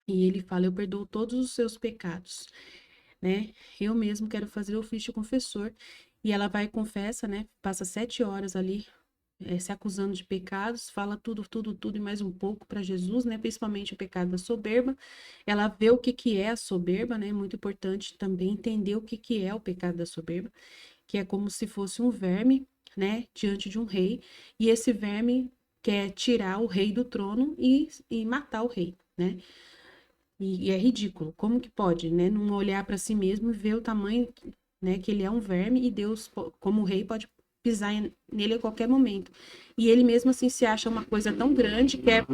E ele fala: eu perdoo todos os seus pecados, né? Eu mesmo quero fazer o ofício confessor. E ela vai e confessa, né? Passa 7 horas ali, se acusando de pecados, fala tudo, tudo, tudo e mais um pouco para Jesus, né? Principalmente o pecado da soberba. Ela vê o que que é a soberba, né? Muito importante também entender o que que é o pecado da soberba, que é como se fosse um verme, né? Diante de um rei. E esse verme quer tirar o rei do trono e matar o rei, né? E é ridículo. Como que pode, né? Não olhar para si mesmo e ver o tamanho, né? Que ele é um verme e Deus, como rei, pode pisar nele a qualquer momento. E ele mesmo assim se acha uma coisa tão grande que é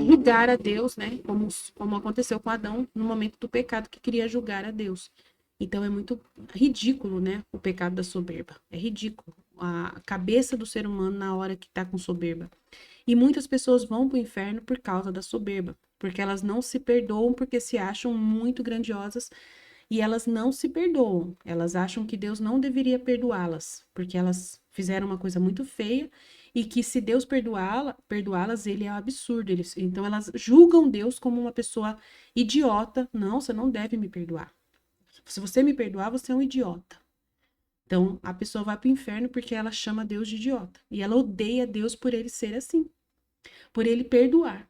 julgar a Deus, né? Como aconteceu com Adão no momento do pecado, que queria julgar a Deus. Então é muito ridículo, né? O pecado da soberba. É ridículo. A cabeça do ser humano na hora que tá com soberba. E muitas pessoas vão para o inferno por causa da soberba, porque elas não se perdoam porque se acham muito grandiosas e elas não se perdoam. Elas acham que Deus não deveria perdoá-las, porque elas fizeram uma coisa muito feia e que se Deus perdoá-las, ele é um absurdo. Então elas julgam Deus como uma pessoa idiota. Não, você não deve me perdoar. Se você me perdoar, você é um idiota. Então, a pessoa vai para o inferno porque ela chama Deus de idiota. E ela odeia Deus por ele ser assim, por ele perdoar,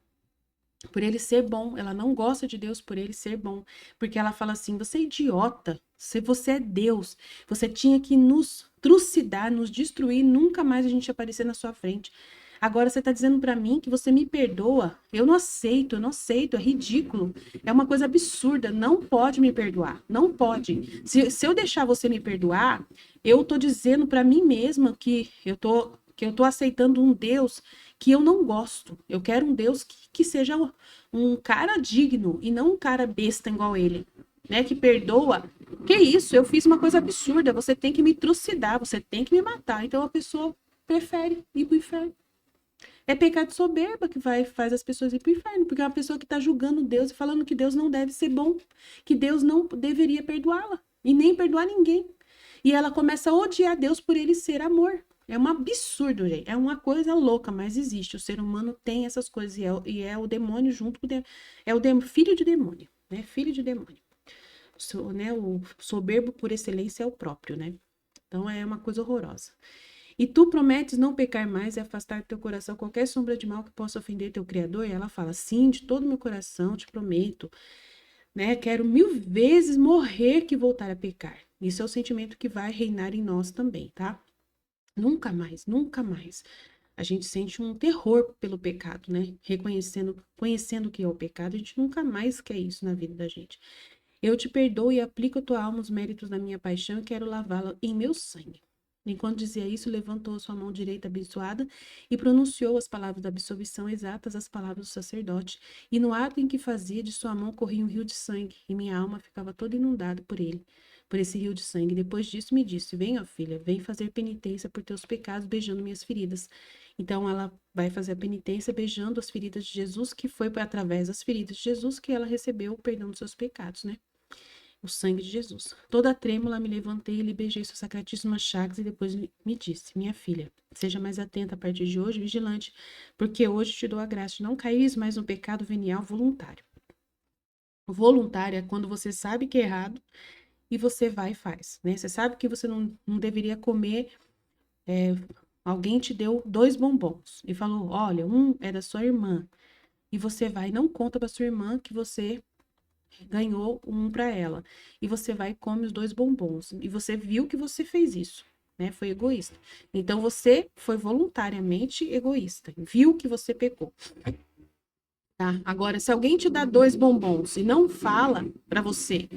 por ele ser bom. Ela não gosta de Deus por ele ser bom, porque ela fala assim: você é idiota, se você é Deus, você tinha que nos trucidar, nos destruir, nunca mais a gente aparecer na sua frente. Agora você está dizendo para mim que você me perdoa? Eu não aceito, eu não aceito, é ridículo, é uma coisa absurda, não pode me perdoar, não pode. Se eu deixar você me perdoar, eu tô dizendo para mim mesma que eu tô aceitando um Deus que eu não gosto. Eu quero um Deus que seja um cara digno e não um cara besta igual ele, né? Que perdoa. Que isso? Eu fiz uma coisa absurda. Você tem que me trucidar, você tem que me matar. Então a pessoa prefere ir pro inferno. É pecado de soberba que faz as pessoas ir pro inferno, porque é uma pessoa que está julgando Deus e falando que Deus não deve ser bom, que Deus não deveria perdoá-la e nem perdoar ninguém. E ela começa a odiar Deus por ele ser amor. É um absurdo, gente. É uma coisa louca, mas existe. O ser humano tem essas coisas e é o demônio junto com o filho de demônio, né? Filho de demônio. Né? O soberbo por excelência é o próprio, né? Então é uma coisa horrorosa. E tu prometes não pecar mais e afastar do teu coração qualquer sombra de mal que possa ofender teu Criador? E ela fala: sim, de todo meu coração te prometo, né? Quero 1000 vezes morrer que voltar a pecar. Isso é o sentimento que vai reinar em nós também, tá? Nunca mais, nunca mais. A gente sente um terror pelo pecado, né? Conhecendo o que é o pecado, a gente nunca mais quer isso na vida da gente. Eu te perdoo e aplico a tua alma os méritos da minha paixão e quero lavá-la em meu sangue. Enquanto dizia isso, levantou sua mão direita abençoada e pronunciou as palavras da absolvição exatas, as palavras do sacerdote. E no ato em que fazia, de sua mão corria um rio de sangue, e minha alma ficava toda inundada por ele, por esse rio de sangue. Depois disso me disse: vem, ó filha, vem fazer penitência por teus pecados, beijando minhas feridas. Então ela vai fazer a penitência beijando as feridas de Jesus, que foi através das feridas de Jesus que ela recebeu o perdão dos seus pecados, né? O sangue de Jesus. Toda trêmula me levantei e lhe beijei suas sacratíssimas chagas e depois me disse: minha filha, seja mais atenta a partir de hoje, vigilante, porque hoje te dou a graça de não cair mais no pecado venial voluntário. Voluntário é quando você sabe que é errado e você vai e faz, né? Você sabe que você não deveria comer, alguém te deu 2 bombons e falou: olha, um é da sua irmã, e você vai e não conta para sua irmã que você ganhou um para ela. E você vai e come os 2 bombons. E você viu que você fez isso, né? Foi egoísta. Então você foi voluntariamente egoísta. Viu que você pecou. Tá? Agora, se alguém te dá 2 bombons e não fala para você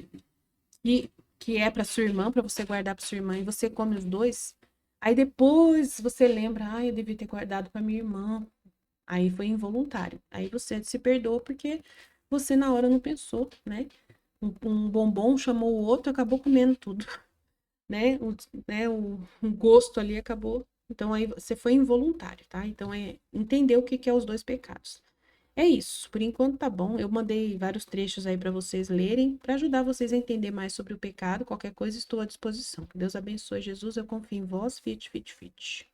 que é para sua irmã, para você guardar para sua irmã, e você come os dois, aí depois você lembra: ah, eu devia ter guardado para minha irmã. Aí foi involuntário. Aí você se perdoa porque você na hora não pensou, né? Um bombom chamou o outro, acabou comendo tudo. né? O gosto ali acabou. Então aí você foi involuntário, tá? Então é entender o que que é os dois pecados. É isso, por enquanto tá bom. Eu mandei vários trechos aí para vocês lerem, para ajudar vocês a entender mais sobre o pecado. Qualquer coisa estou à disposição. Que Deus abençoe, Jesus. Eu confio em vós. Fit, fit, fit.